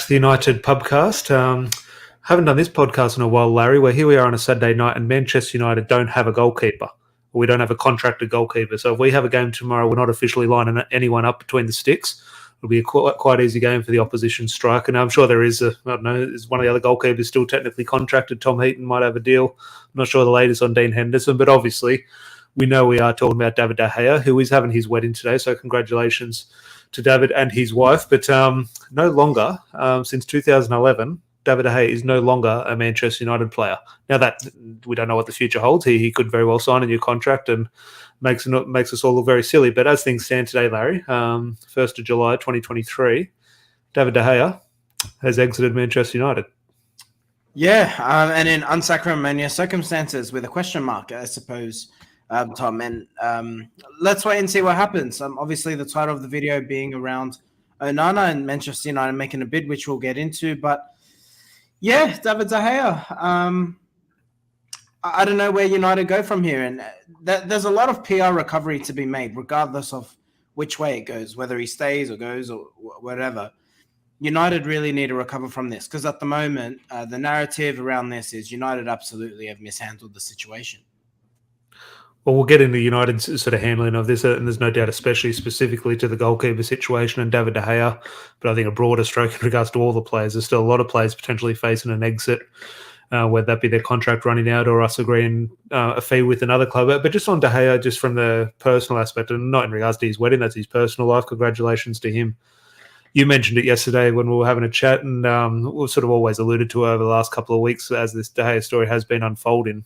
to the United Pubcast. Haven't done this podcast in a while, Larry, where here we are on a Saturday night and Manchester United don't have a goalkeeper. We don't have a contracted goalkeeper. So if we have a game tomorrow, we're not officially lining anyone up between the sticks. It'll be a quite easy game for the opposition strike. And I'm sure there is, is one of the other goalkeepers still technically contracted. Tom Heaton might have a deal. I'm not sure the latest on Dean Henderson, but obviously we know we are talking about David De Gea, who is having his wedding today. So congratulations to David and his wife. But no longer, since 2011, David De Gea is no longer a Manchester United player. Now that we don't know what the future holds, he could very well sign a new contract and makes us all look very silly. But as things stand today, Larry, 1st of July 2023, David De Gea has exited Manchester United. Yeah, and in unsacramonious circumstances with a question mark, I suppose, Tom. And let's wait and see what happens. Obviously, the title of the video being around Onana and Manchester United making a bid, which we'll get into. But yeah, David De Gea. I don't know where United go from here. And there's a lot of PR recovery to be made, regardless of which way it goes, whether he stays or goes or whatever. United really need to recover from this because at the moment, the narrative around this is United absolutely have mishandled the situation. Well, we'll get into United's sort of handling of this, and there's no doubt, especially specifically to the goalkeeper situation and David De Gea. But I think a broader stroke in regards to all the players. There's still a lot of players potentially facing an exit, whether that be their contract running out or us agreeing a fee with another club. But just on De Gea, just from the personal aspect, and not in regards to his wedding, that's his personal life. Congratulations to him. You mentioned it yesterday when we were having a chat, and we've sort of always alluded to it over the last couple of weeks as this De Gea story has been unfolding.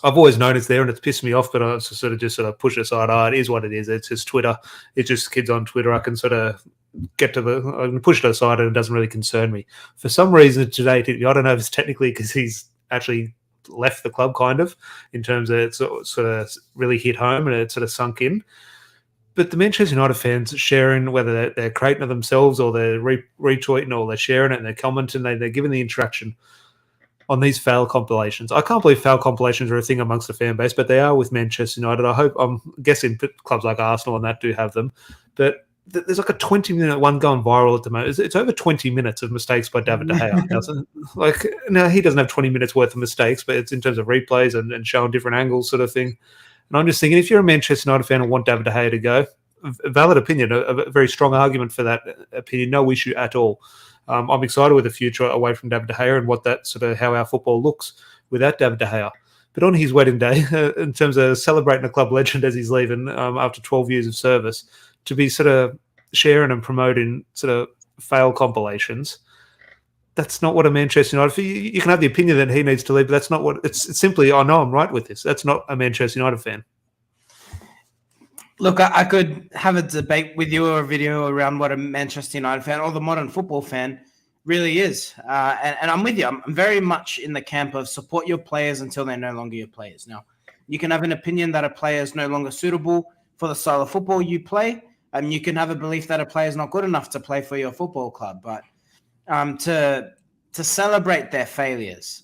I've always known it's there and it's pissed me off, but I sort of push it aside. Oh, it is what it is. It's just Twitter. It's just kids on Twitter. I can sort of I can push it aside and it doesn't really concern me. For some reason today, I don't know if it's technically because he's actually left the club kind of in terms of it sort of really hit home and it sort of sunk in. But the Manchester United fans sharing, whether they're creating it themselves or they're retweeting or they're sharing it and they're commenting, they're giving the interaction on these fail compilations. I can't believe fail compilations are a thing amongst the fan base, but they are with Manchester United. I'm guessing clubs like Arsenal and that do have them. But there's like a 20-minute one going viral at the moment. It's over 20 minutes of mistakes by David De Gea. Now, he doesn't have 20 minutes worth of mistakes, but it's in terms of replays and showing different angles sort of thing. And I'm just thinking, if you're a Manchester United fan and want David De Gea to go, a valid opinion, a very strong argument for that opinion, no issue at all. I'm excited with the future away from David De Gea and what that sort of how our football looks without David De Gea. But on his wedding day, in terms of celebrating a club legend as he's leaving after 12 years of service, to be sort of sharing and promoting sort of fail compilations, that's not what a Manchester United. You can have the opinion that he needs to leave, but that's not what it's simply. I know I'm right with this. That's not a Manchester United fan. Look, I could have a debate with you or a video around what a Manchester United fan or the modern football fan really is. And I'm with you. I'm very much in the camp of support your players until they're no longer your players. Now, you can have an opinion that a player is no longer suitable for the style of football you play. And you can have a belief that a player is not good enough to play for your football club. But to celebrate their failures,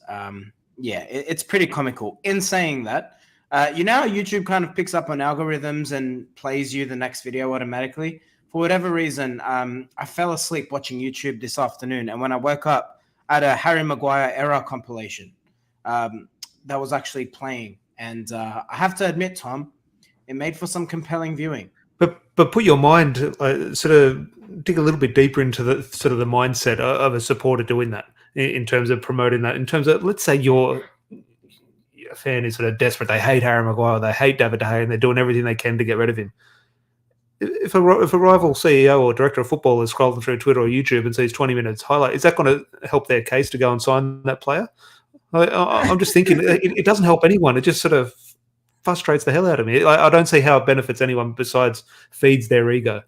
it's pretty comical. In saying that, YouTube kind of picks up on algorithms and plays you the next video automatically. For whatever reason, I fell asleep watching YouTube this afternoon. And when I woke up, I had a Harry Maguire era compilation that was actually playing. And I have to admit, Tom, it made for some compelling viewing. But put your mind, sort of dig a little bit deeper into the sort of the mindset of a supporter doing that in terms of promoting that. In terms of, let's say your fan is sort of desperate. They hate Harry Maguire. They hate David De Gea, and they're doing everything they can to get rid of him. If a rival CEO or director of football is scrolling through Twitter or YouTube and sees 20 minutes highlight, is that going to help their case to go and sign that player? I'm just thinking it doesn't help anyone. It just sort of frustrates the hell out of me. I don't see how it benefits anyone besides feeds their ego.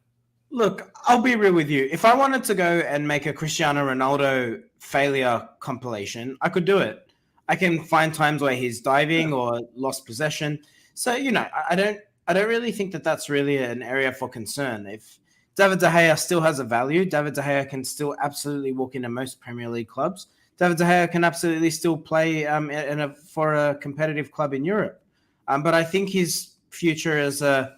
Look, I'll be real with you. If I wanted to go and make a Cristiano Ronaldo failure compilation, I could do it. I can find times where he's diving or lost possession. So, I don't really think that that's really an area for concern. If David De Gea still has a value, David De Gea can still absolutely walk into most Premier League clubs. David De Gea can absolutely still play for a competitive club in Europe. But I think his future as a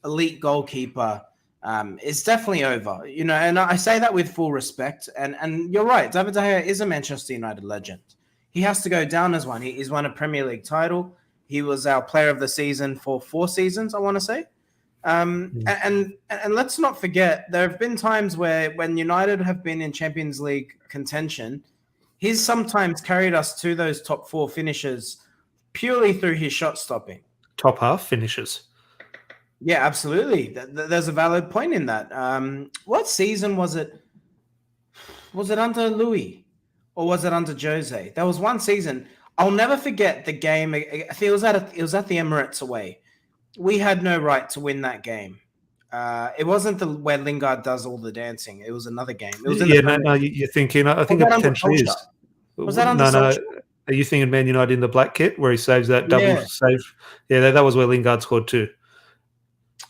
elite goalkeeper It's definitely over. And I say that with full respect. And you're right. David De Gea is a Manchester United legend. He has to go down as one. He's won a Premier League title. He was our player of the season for 4 seasons, I want to say. And let's not forget, there have been times where when United have been in Champions League contention, he's sometimes carried us to those top 4 finishes purely through his shot stopping. Top half finishes. Yeah, absolutely. There's a valid point in that. What season was it? Was it under Louis or was it under Jose? There was one season. I'll never forget the game. I think it was at the Emirates away. We had no right to win that game. It wasn't where Lingard does all the dancing. It was another game. It was you're thinking. I think it potentially is. Was that under Solskjaer? Are you thinking Man United in the black kit where he saves that double save? Yeah, that was where Lingard scored too.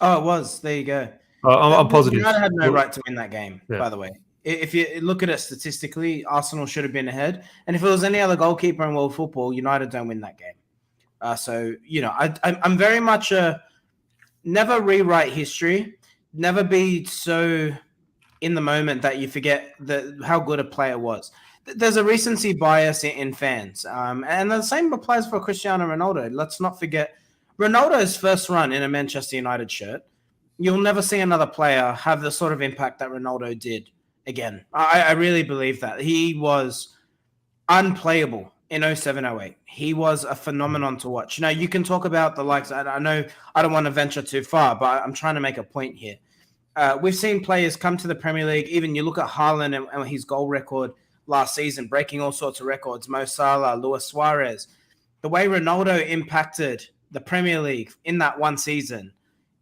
Oh, it was. There you go. I'm positive. United had no right to win that game, by the way. If you look at it statistically, Arsenal should have been ahead. And if it was any other goalkeeper in world football, United don't win that game. I'm very much a never rewrite history, never be so in the moment that you forget how good a player was. There's a recency bias in fans. And the same applies for Cristiano Ronaldo. Let's not forget Ronaldo's first run in a Manchester United shirt. You'll never see another player have the sort of impact that Ronaldo did again. I really believe that. He was unplayable in 07-08. He was a phenomenon to watch. Now, you can talk about the likes. I know I don't want to venture too far, but I'm trying to make a point here. We've seen players come to the Premier League. Even you look at Haaland and his goal record last season, breaking all sorts of records. Mo Salah, Luis Suarez. The way Ronaldo impacted the Premier League in that one season,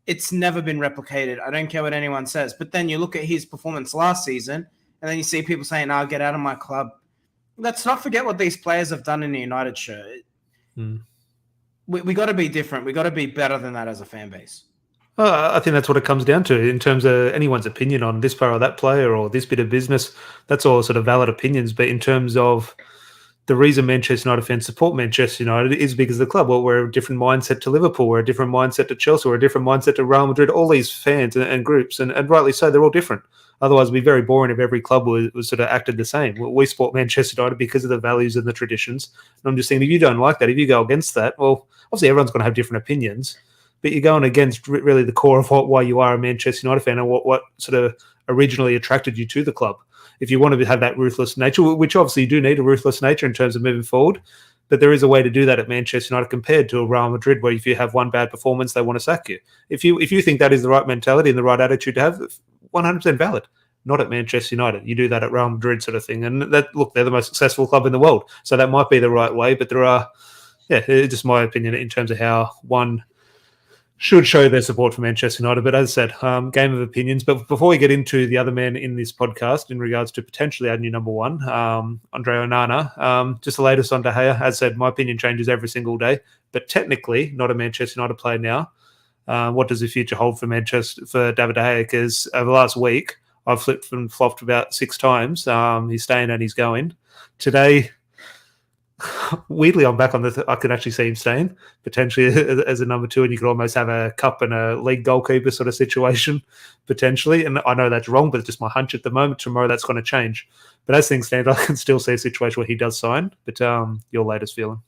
it's never been replicated. I don't care what anyone says. But then you look at his performance last season, and then you see people saying, "I'll get out of my club." Let's not forget what these players have done in the United shirt. We got to be different. We got to be better than that as a fan base. I think that's what it comes down to in terms of anyone's opinion on this player or that player or this bit of business. That's all sort of valid opinions. But in terms of the reason Manchester United fans support Manchester United is because of the club. Well, we're a different mindset to Liverpool. We're a different mindset to Chelsea. We're a different mindset to Real Madrid. All these fans and groups, and rightly so, they're all different. Otherwise, it'd be very boring if every club was sort of acted the same. We support Manchester United because of the values and the traditions. And I'm just saying, if you don't like that, if you go against that, well, obviously everyone's going to have different opinions. But you're going against really the core of why you are a Manchester United fan and what sort of originally attracted you to the club. If you want to have that ruthless nature, which obviously you do need a ruthless nature in terms of moving forward, but there is a way to do that at Manchester United compared to a Real Madrid, where if you have one bad performance, they want to sack you. If you think that is the right mentality and the right attitude to have, 100% valid. Not at Manchester United. You do that at Real Madrid sort of thing. And they're the most successful club in the world. So that might be the right way, but there are, it's just my opinion in terms of how one should show their support for Manchester United. But as I said, game of opinions. But before we get into the other man in this podcast in regards to potentially our new number one, Andre Onana, just the latest on De Gea. As I said, my opinion changes every single day, but technically not a Manchester United player now. What does the future hold for David De Gea? Because over the last week, I've flipped and flopped about 6 times. He's staying and he's going. Today, weirdly, I'm back on I can actually see him staying, potentially as a number 2, and you could almost have a cup and a league goalkeeper sort of situation, potentially. And I know that's wrong, but it's just my hunch at the moment. Tomorrow that's going to change. But as things stand, I can still see a situation where he does sign. But your latest feeling?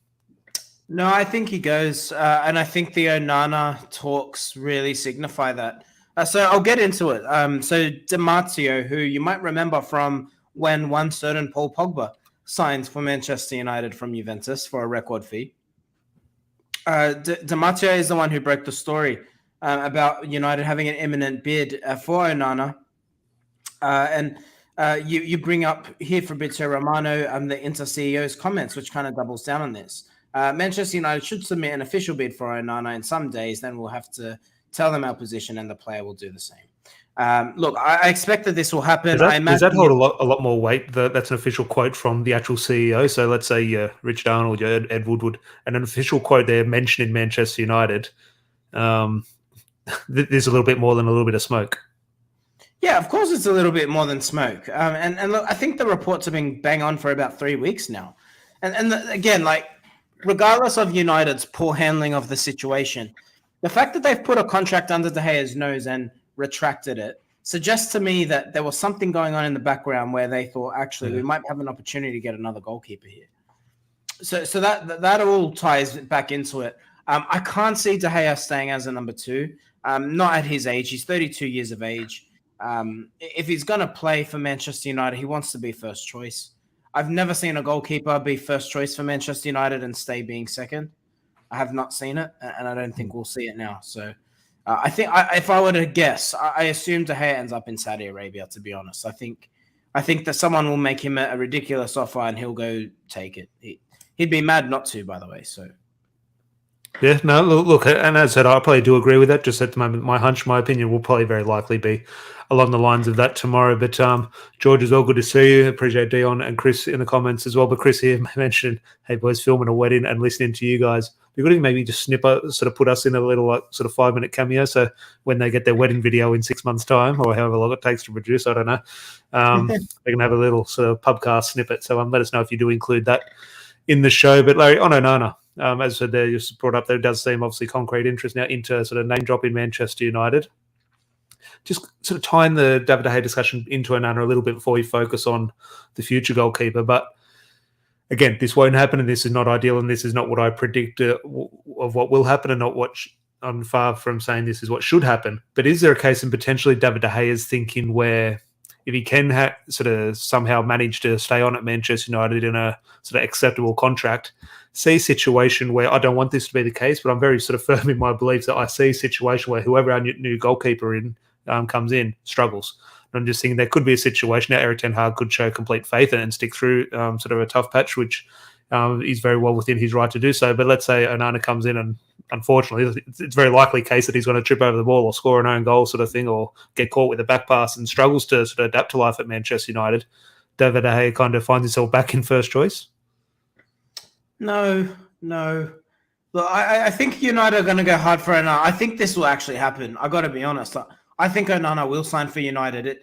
No, I think he goes. And I think the Onana talks really signify that. So I'll get into it. So Di Marzio, who you might remember from when one certain Paul Pogba signed for Manchester United from Juventus for a record fee. Di Marzio is the one who broke the story about United having an imminent bid for Onana. And you bring up here Fabrizio Romano the Inter CEO's comments, which kind of doubles down on this. Manchester United should submit an official bid for Onana in some days. Then we'll have to tell them our position and the player will do the same. Look, I expect that this will happen. Does that hold a lot more weight? That's an official quote from the actual CEO. So let's say Rich Darnold, Ed Woodward, and an official quote there mentioning Manchester United. There's a little bit more than a little bit of smoke. Yeah, of course it's a little bit more than smoke. And look, I think the reports have been bang on for about 3 weeks now. And again, like, regardless of United's poor handling of the situation, the fact that they've put a contract under De Gea's nose and retracted it suggests to me that there was something going on in the background where they thought, actually, we might have an opportunity to get another goalkeeper here. So that all ties back into it. I can't see De Gea staying as a number 2. Not at his age. He's 32 years of age. If he's going to play for Manchester United, he wants to be first choice. I've never seen a goalkeeper be first choice for Manchester United and stay being second. I have not seen it, and I don't think we'll see it now. So I think if I were to guess, I assume De Gea ends up in Saudi Arabia, to be honest. I think that someone will make him a ridiculous offer and he'll go take it. He'd be mad not to, by the way. So. Yeah, no, look, and as I said, I probably do agree with that. Just at the moment, my hunch, my opinion will probably very likely be along the lines of that tomorrow. But George, as well, good to see you. Appreciate Dion and Chris in the comments as well. But Chris here mentioned, hey, boys, filming a wedding and listening to you guys. We could maybe just sort of put us in a little sort of 5-minute cameo. So when they get their wedding video in 6 months' time, or however long it takes to produce, I don't know, they can have a little sort of pubcast snippet. So let us know if you do include that in the show. But Larry, on Onana, as I said there, you brought up there, it does seem obviously concrete interest now into sort of name drop in Manchester United. Just sort of tying the David De Gea discussion into Onana a little bit before we focus on the future goalkeeper. But again, this won't happen, and this is not ideal, and this is not what I predict of what will happen, and not what I'm far from saying this is what should happen. But is there a case in potentially David De Gea's thinking where if he can sort of somehow manage to stay on at Manchester United in a sort of acceptable contract, see a situation where I don't want this to be the case, but I'm very sort of firm in my beliefs that I see a situation where whoever our new goalkeeper comes in struggles. And I'm just thinking there could be a situation now Erik ten Hag could show complete faith and stick through sort of a tough patch, which he's very well within his right to do so. But let's say Onana comes in and unfortunately it's very likely case that he's going to trip over the ball or score an own goal sort of thing, or get caught with a back pass and struggles to sort of adapt to life at Manchester United. David De Gea kind of finds himself back in first choice. No. Look, I think United are going to go hard for Onana. I think this will actually happen. I got to be honest. I think Onana will sign for United.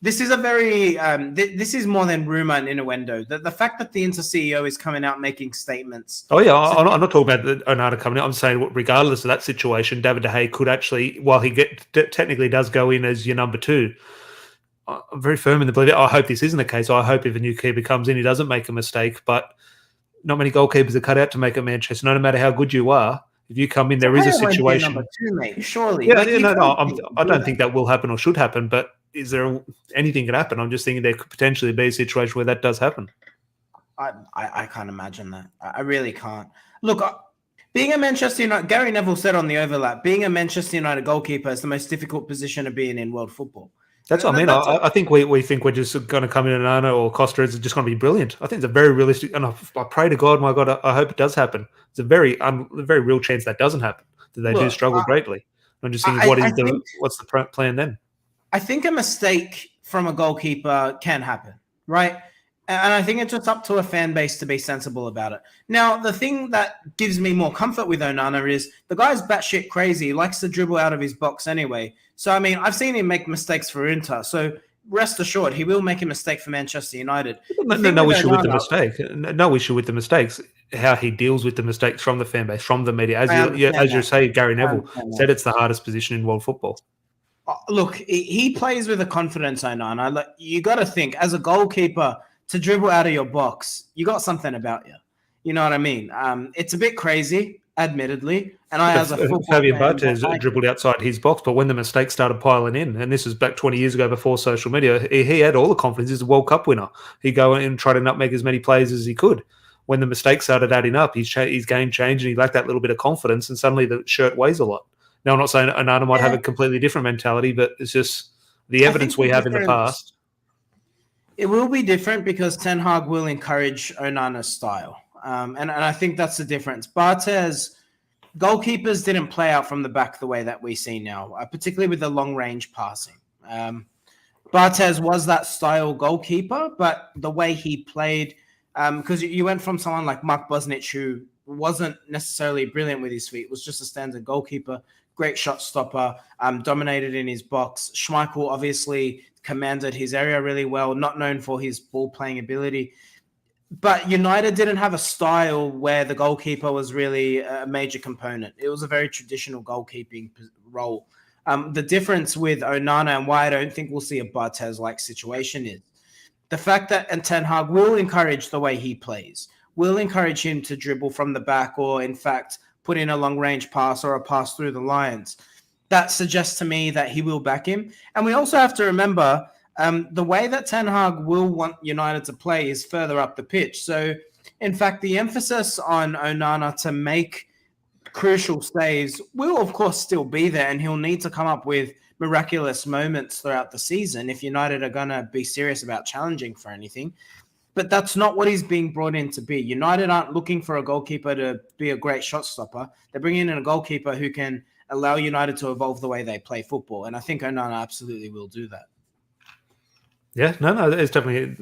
This is a very this is more than rumor and innuendo. The fact that the Inter CEO is coming out making statements. Oh yeah, I'm not talking about Onana coming out. I'm saying regardless of that situation, David De Gea could actually, while he technically does go in as your number 2. I'm very firm in the belief. I hope this isn't the case. I hope if a new keeper comes in, he doesn't make a mistake. But not many goalkeepers are cut out to make at Manchester. No matter how good you are, if you come in, there is a situation. Number 2, mate. Surely. Yeah, I don't think that will happen or should happen. But is there anything can happen? I'm just thinking there could potentially be a situation where that does happen. I can't imagine that. I really can't. Look, being a Manchester United, Gary Neville said on the overlap, being a Manchester United goalkeeper is the most difficult position to be in world football. That's what I mean. I think we think we're just going to come in and Onana or Costa is just going to be brilliant. I think it's a very realistic, and I pray to God, my God, I hope it does happen. It's a very real chance that doesn't happen, that they do struggle greatly. I'm just thinking, what's the plan then? I think a mistake from a goalkeeper can happen, right? And I think it's just up to a fan base to be sensible about it. Now, the thing that gives me more comfort with Onana is the guy's batshit crazy. He likes to dribble out of his box anyway. So, I mean, I've seen him make mistakes for Inter. So, rest assured, he will make a mistake for Manchester United. No issue with the mistake. No issue with the mistakes. How he deals with the mistakes from the fan base, from the media. As you say, Gary Neville said it's the hardest position in world football. Look, he plays with a confidence, Onana. You got to think, as a goalkeeper, to dribble out of your box, you got something about you. You know what I mean? It's a bit crazy, admittedly. And as a football Fabio Barthez dribbled outside his box, but when the mistakes started piling in, and this was back 20 years ago before social media, he had all the confidence. He's a World Cup winner. He'd go in and try to nutmeg as many players as he could. When the mistakes started adding up, his game changed and he lacked that little bit of confidence, and suddenly the shirt weighs a lot. Now, I'm not saying Onana might have a completely different mentality, but it's just the evidence we have in the past. It will be different because Ten Hag will encourage Onana's style. And I think that's the difference. Barthez, goalkeepers didn't play out from the back the way that we see now, particularly with the long-range passing. Barthez was that style goalkeeper, but the way he played, because you went from someone like Mark Bosnich, who wasn't necessarily brilliant with his feet, was just a standard goalkeeper, great shot stopper, dominated in his box. Schmeichel obviously commanded his area really well, not known for his ball-playing ability. But United didn't have a style where the goalkeeper was really a major component. It was a very traditional goalkeeping role. The difference with Onana and why I don't think we'll see a Barthez-like situation is the fact that and Ten Hag will encourage the way he plays, will encourage him to dribble from the back or, in fact, put in a long-range pass or a pass through the lines. That suggests to me that he will back him. And we also have to remember the way that Ten Hag will want United to play is further up the pitch. So, in fact, the emphasis on Onana to make crucial saves will, of course, still be there, and he'll need to come up with miraculous moments throughout the season if United are going to be serious about challenging for anything. But that's not what he's being brought in to be. United aren't looking for a goalkeeper to be a great shot stopper. They're bringing in a goalkeeper who can allow United to evolve the way they play football, and I think Onana absolutely will do that. Yeah, no, it's definitely.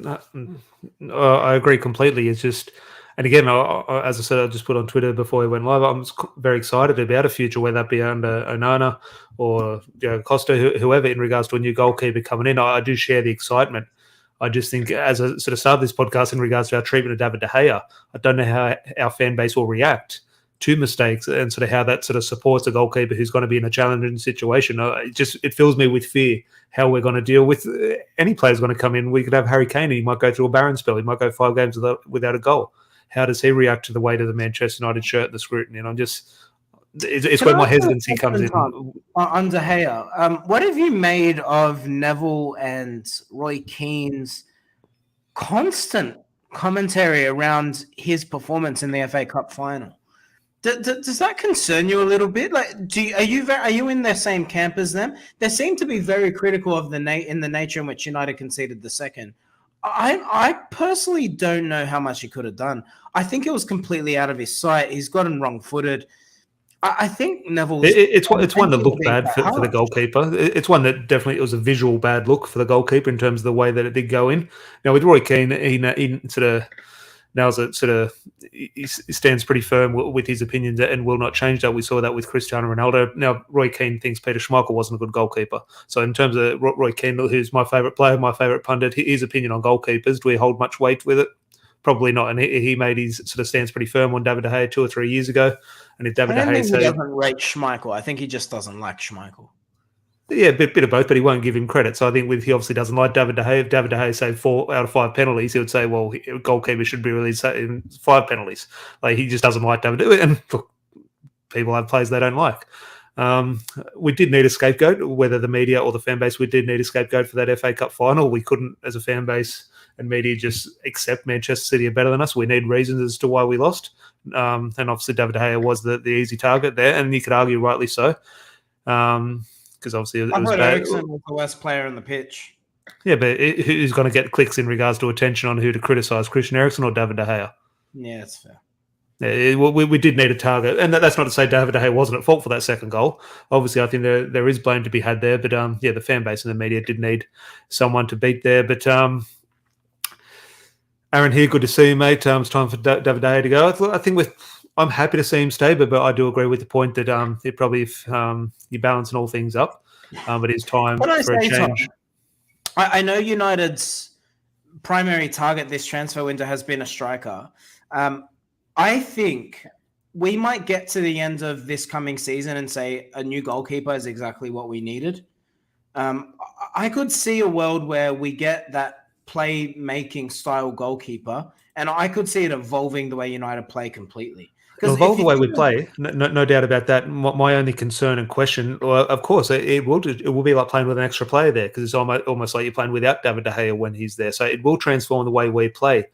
I agree completely. It's just, and again, as I said, I just put on Twitter before we went live. I'm very excited about a future, whether that be under Onana or Costa, whoever, in regards to a new goalkeeper coming in. I do share the excitement. I just think, as I sort of started this podcast in regards to our treatment of David De Gea, I don't know how our fan base will react to mistakes and sort of how that sort of supports a goalkeeper who's going to be in a challenging situation. It fills me with fear how we're going to deal with any player's going to come in. We could have Harry Kane, and he might go through a barren spell. He might go 5 games without a goal. How does he react to the weight of the Manchester United shirt and the scrutiny? And it's where my hesitancy comes in. On De Gea, what have you made of Neville and Roy Keane's constant commentary around his performance in the FA Cup final? Does that concern you a little bit? Like, are you in the same camp as them? They seem to be very critical of the nature in which United conceded the second. I personally don't know how much he could have done. I think it was completely out of his sight. He's gotten wrong-footed. I think Neville's... It's one that looked bad for the goalkeeper. It's one that definitely, it was a visual bad look for the goalkeeper in terms of the way that it did go in. Now, with Roy Keane, he sort of... Now's it sort of he stands pretty firm with his opinions and will not change that. We saw that with Cristiano Ronaldo. Now, Roy Keane thinks Peter Schmeichel wasn't a good goalkeeper. So in terms of Roy Keane, who's my favourite player, my favourite pundit, his opinion on goalkeepers, do we hold much weight with it? Probably not. And he made his sort of stance pretty firm on David De Gea 2 or 3 years ago. And if David De Gea he doesn't rate Schmeichel. I think he just doesn't like Schmeichel. Yeah, a bit of both, but he won't give him credit. So I think he obviously doesn't like David De Gea. If David De Gea saved 4 out of 5 penalties, he would say, well, goalkeeper should be released in 5 penalties. Like, he just doesn't like David De Gea. And look, people have players they don't like. We did need a scapegoat, whether the media or the fan base, we did need a scapegoat for that FA Cup final. We couldn't, as a fan base and media, just accept Manchester City are better than us. We need reasons as to why we lost. And obviously David De Gea was the easy target there, and you could argue rightly so. Because obviously it was bad. Eriksen was the worst player on the pitch. Yeah, but who's going to get clicks in regards to attention on who to criticise, Christian Eriksen or David De Gea? Yeah, that's fair. Yeah, we did need a target, and that's not to say David De Gea wasn't at fault for that second goal. Obviously, I think there is blame to be had there, but the fan base and the media did need someone to beat there. But Aaron here, good to see you, mate. It's time for David De Gea to go. I think I'm happy to see him stay, but I do agree with the point that it probably, if you're balancing all things up, it is time for a change. Tom, I know United's primary target this transfer window has been a striker. I think we might get to the end of this coming season and say a new goalkeeper is exactly what we needed. I could see a world where we get that play-making style goalkeeper, and I could see it evolving the way United play completely. Evolve the way we play, no doubt about that. My only concern and question, well, of course, it will be like playing with an extra player there, because it's almost like you're playing without David De Gea when he's there. So it will transform the way we play.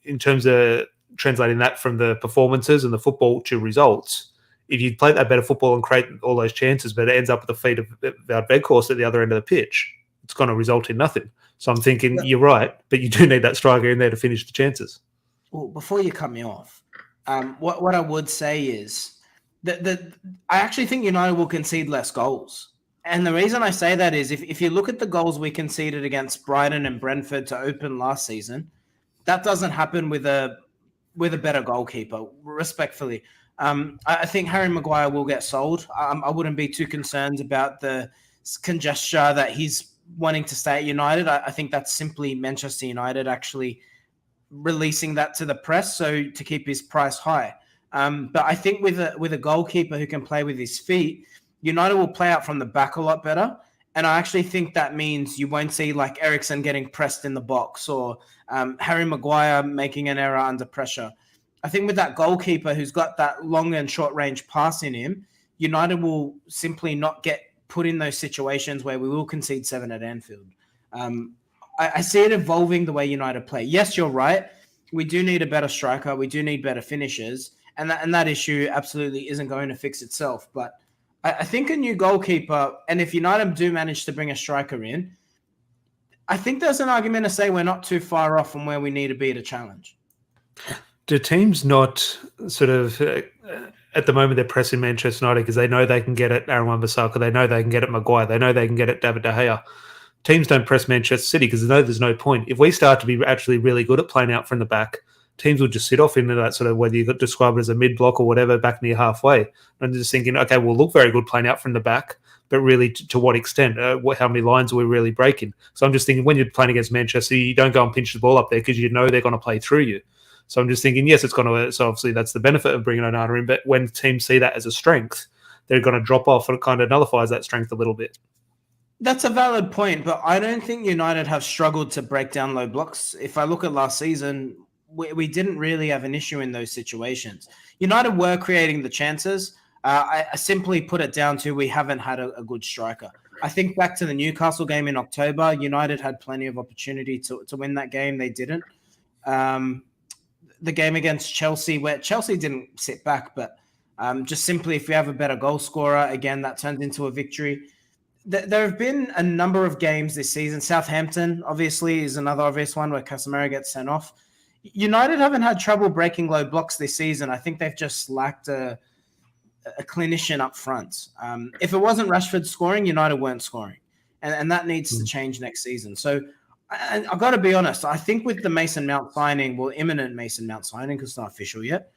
In terms of translating that from the performances and the football to results, if you play that better football and create all those chances, but it ends up at the feet of our Weghorst at the other end of the pitch, it's going to result in nothing. So I'm thinking, You're right, but you do need that striker in there to finish the chances. Well, before you cut me off, what I would say is that I actually think United will concede less goals. And the reason I say that is if you look at the goals we conceded against Brighton and Brentford to open last season, that doesn't happen with a better goalkeeper, respectfully. I think Harry Maguire will get sold. I wouldn't be too concerned about the conjecture that he's wanting to stay at United. I think that's simply Manchester United actually releasing that to the press so to keep his price high. But I think with a goalkeeper who can play with his feet, United will play out from the back a lot better. And I actually think that means you won't see like Eriksen getting pressed in the box or Harry Maguire making an error under pressure. I think with that goalkeeper who's got that long and short range pass in him, United will simply not get put in those situations where we will concede 7 at Anfield. I see it evolving the way United play. Yes, you're right. We do need a better striker. We do need better finishers. And that issue absolutely isn't going to fix itself. But I think a new goalkeeper, and if United do manage to bring a striker in, I think there's an argument to say we're not too far off from where we need to be to challenge. Do teams not sort of, at the moment, they're pressing Manchester United because they know they can get at Aaron Wan-Bissaka, they know they can get at Maguire, they know they can get at David De Gea. Teams don't press Manchester City because they know there's no point. If we start to be actually really good at playing out from the back, teams will just sit off into that sort of, whether you could describe it as a mid-block or whatever, back near halfway. And just thinking, okay, we'll look very good playing out from the back, but really to what extent? How many lines are we really breaking? So I'm just thinking, when you're playing against Manchester, you don't go and pinch the ball up there because you know they're going to play through you. So I'm just thinking, yes, it's going to, so obviously that's the benefit of bringing Onana in, but when teams see that as a strength, they're going to drop off, and it kind of nullifies that strength a little bit. That's a valid point, but I don't think United have struggled to break down low blocks. If I look at last season, we didn't really have an issue in those situations. United were creating the chances. I simply put it down to we haven't had a good striker. I think back to the Newcastle game in October, United had plenty of opportunity to win that game. They didn't. The game against Chelsea, where Chelsea didn't sit back, but just simply if we have a better goal scorer, again, that turns into a victory. There have been a number of games this season. Southampton, obviously, is another obvious one where Casemiro gets sent off. United haven't had trouble breaking low blocks this season. I think they've just lacked a clinician up front. If it wasn't Rashford scoring, United weren't scoring. And that needs to change next season. So I've got to be honest. I think with the Mason Mount signing, imminent Mason Mount signing, because it's not official yet,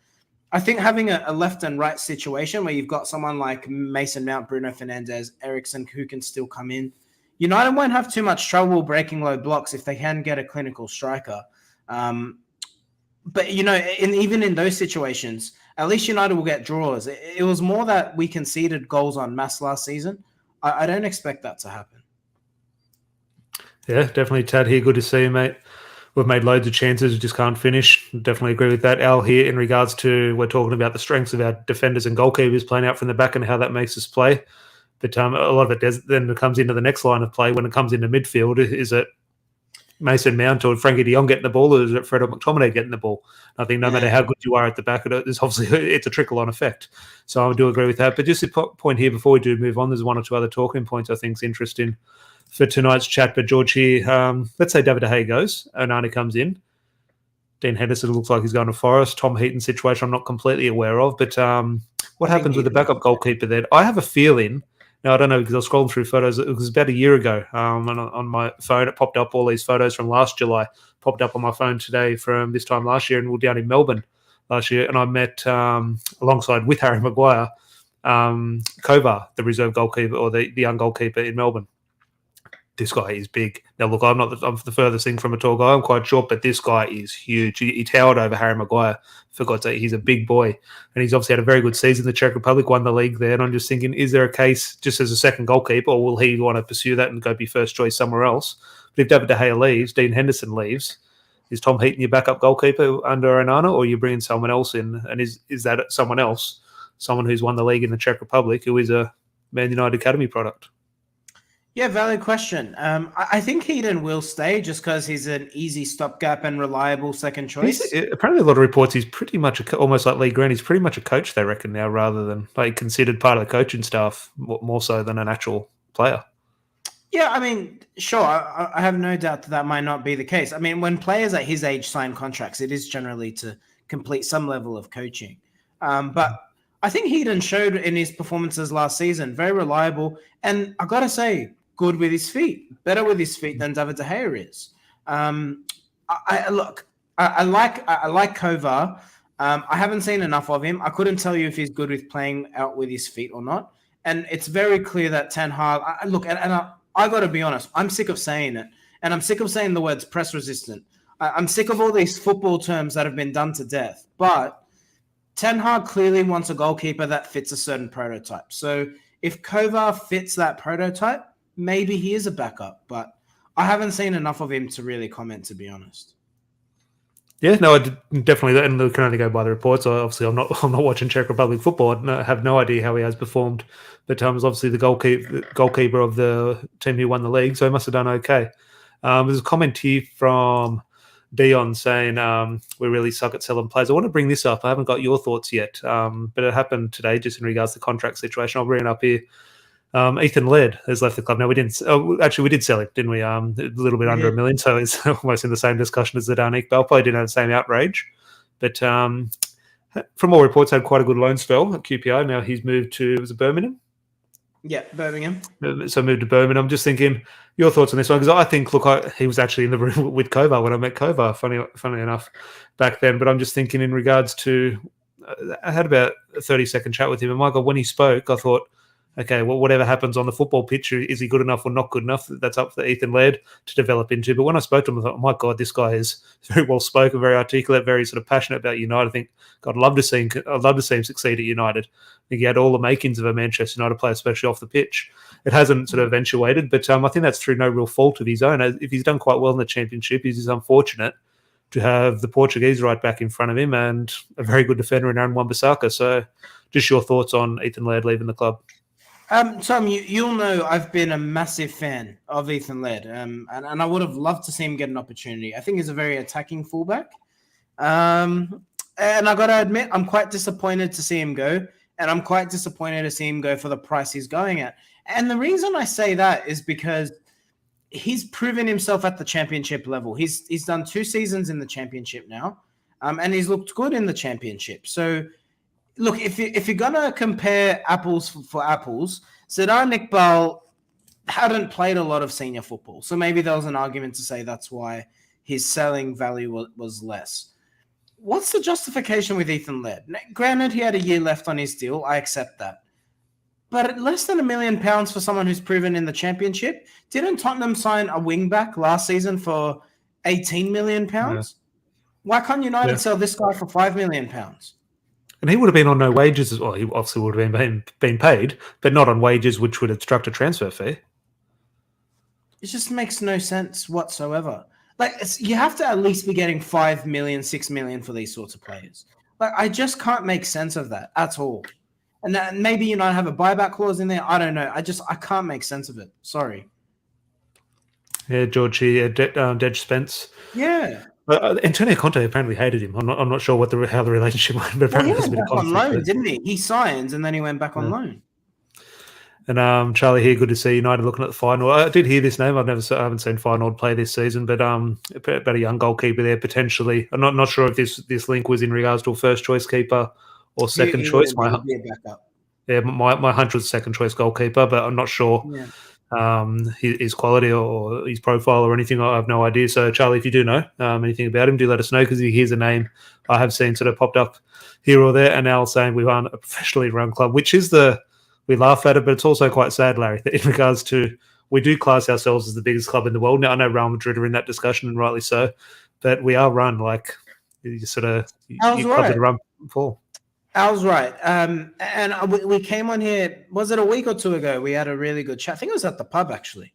I think having a left and right situation where you've got someone like Mason Mount, Bruno Fernandes, Eriksen, who can still come in, United won't have too much trouble breaking low blocks if they can get a clinical striker. But, even in those situations, at least United will get draws. It was more that we conceded goals en masse last season. I don't expect that to happen. Yeah, definitely, Tad here. Good to see you, mate. We've made loads of chances, we just can't finish. Definitely agree with that. Al here, in regards to, we're talking about the strengths of our defenders and goalkeepers playing out from the back and how that makes us play. But a lot of it then comes into the next line of play when it comes into midfield. Is it Mason Mount or Frankie de Jong getting the ball, or is it Fred or McTominay getting the ball? I think no matter how good you are at the back, it's a trickle-on effect. So I do agree with that. But just a point here before we do move on, there's one or two other talking points I think is interesting for tonight's chat. But George here, let's say David De Gea goes, Onana comes in, Dean Henderson looks like he's going to Forest. Tom Heaton's situation I'm not completely aware of, but what happens with the backup goalkeeper there? I have a feeling, now I don't know because I was scrolling through photos, it was about a year ago on my phone, it popped up all these photos from last July, popped up on my phone today from this time last year, and we were down in Melbourne last year, and I met, alongside with Harry Maguire, Kovar, the reserve goalkeeper, or the young goalkeeper in Melbourne. This guy is big. Now, look, I'm the furthest thing from a tall guy. I'm quite short, but this guy is huge. He towered over Harry Maguire. For God's sake, he's a big boy. And he's obviously had a very good season. The Czech Republic won the league there. And I'm just thinking, is there a case just as a second goalkeeper, or will he want to pursue that and go be first choice somewhere else? But if David De Gea leaves, Dean Henderson leaves, is Tom Heaton your backup goalkeeper under Onana, or are you bringing someone else in? And is that someone else, someone who's won the league in the Czech Republic, who is a Man United Academy product? Yeah, valid question. I think Heaton will stay just because he's an easy stopgap and reliable second choice. Apparently, a lot of reports he's pretty much almost like Lee Green. He's pretty much a coach, they reckon now, rather than like considered part of the coaching staff, more so than an actual player. Yeah, I mean, sure. I have no doubt that might not be the case. I mean, when players at his age sign contracts, it is generally to complete some level of coaching. But I think Heaton showed in his performances last season, very reliable. And I got to say, good with his feet, better with his feet than David De Gea is. I like Kovar. I haven't seen enough of him. I couldn't tell you if he's good with playing out with his feet or not. And it's very clear that Ten Hag. I got to be honest. I'm sick of saying it, and I'm sick of saying the words press resistant. I'm sick of all these football terms that have been done to death. But Ten Hag clearly wants a goalkeeper that fits a certain prototype. So if Kovar fits that prototype, maybe he is a backup. But I haven't seen enough of him to really comment, to be honest. Yeah, no, definitely, and I can only go by the reports. Obviously, I'm not I'm not watching Czech Republic football. I have no idea how he has performed. But was obviously the goalkeeper of the team who won the league, so he must have done okay. There's a comment here from Dion saying we really suck at selling players. I want to bring this up. I haven't got your thoughts yet, but it happened today, just in regards to the contract situation. I'll bring it up here. Ethan Laird has left the club. Now we didn't. Actually, we did sell him, didn't we? A little bit under $1 million, so it's almost in the same discussion as the Darnick Bell. Probably didn't have the same outrage, but from all reports, had quite a good loan spell at QPR. Now he's moved to Birmingham. Yeah, Birmingham. So moved to Birmingham. I'm just thinking your thoughts on this one, because I think, he was actually in the room with Kovar when I met Kovar. Funny enough, back then. But I'm just thinking in regards to, I had about a 30-second chat with him, and my God, when he spoke, I thought, okay, well, whatever happens on the football pitch, is he good enough or not good enough? That's up for Ethan Laird to develop into. But when I spoke to him, I thought, oh my God, this guy is very well spoken, very articulate, very sort of passionate about United. I think I'd love to see him succeed at United. I think he had all the makings of a Manchester United player, especially off the pitch. It hasn't sort of eventuated, but I think that's through no real fault of his own. If he's done quite well in the Championship, he's unfortunate to have the Portuguese right back in front of him and a very good defender in Aaron Wan-Bissaka. So just your thoughts on Ethan Laird leaving the club. Tom, you'll know I've been a massive fan of Ethan Laird, and I would have loved to see him get an opportunity. I think he's a very attacking fullback. And I got to admit, I'm quite disappointed to see him go, and I'm quite disappointed to see him go for the price he's going at. And the reason I say that is because he's proven himself at the Championship level. He's done 2 seasons in the Championship now, and he's looked good in the Championship. So, look, if you're going to compare apples for apples, Zidane Iqbal hadn't played a lot of senior football. So maybe there was an argument to say that's why his selling value was less. What's the justification with Ethan Laird? Granted, he had a year left on his deal. I accept that. But at less than £1 million for someone who's proven in the Championship, didn't Tottenham sign a wing-back last season for £18 million? Yeah. Why can't United sell this guy for £5 million? And he would have been on no wages as well. He obviously would have been paid, but not on wages, which would obstruct a transfer fee. It just makes no sense whatsoever. You have to at least be getting 5 million, 6 million for these sorts of players. I just can't make sense of that at all. And maybe United have a buyback clause in there. I don't know. I can't make sense of it. Sorry. Yeah, George here, Dej Spence. Yeah. Antonio Conte apparently hated him. I'm not sure how the relationship went, but apparently there's a bit of conflict. On loan, didn't he? He signed and then he went back on loan. And Charlie here, good to see United looking at the final. I did hear this name. I haven't seen Feyenoord play this season, but about a young goalkeeper there potentially. I'm not sure if this link was in regards to a first choice keeper or second choice. My hunch was second choice goalkeeper, but I'm not sure. Yeah. His quality or his profile or anything. I have no idea. So, Charlie, if you do know anything about him, do let us know, because here's a name I have seen sort of popped up here or there, and now saying we run a professionally run club, which is we laugh at it, but it's also quite sad, Larry, in regards to we do class ourselves as the biggest club in the world. Now, I know Real Madrid are in that discussion, and rightly so, but we are run like you sort of you club that run for. Al's right. And we came on here, was it a week or 2 ago? We had a really good chat. I think it was at the pub, actually,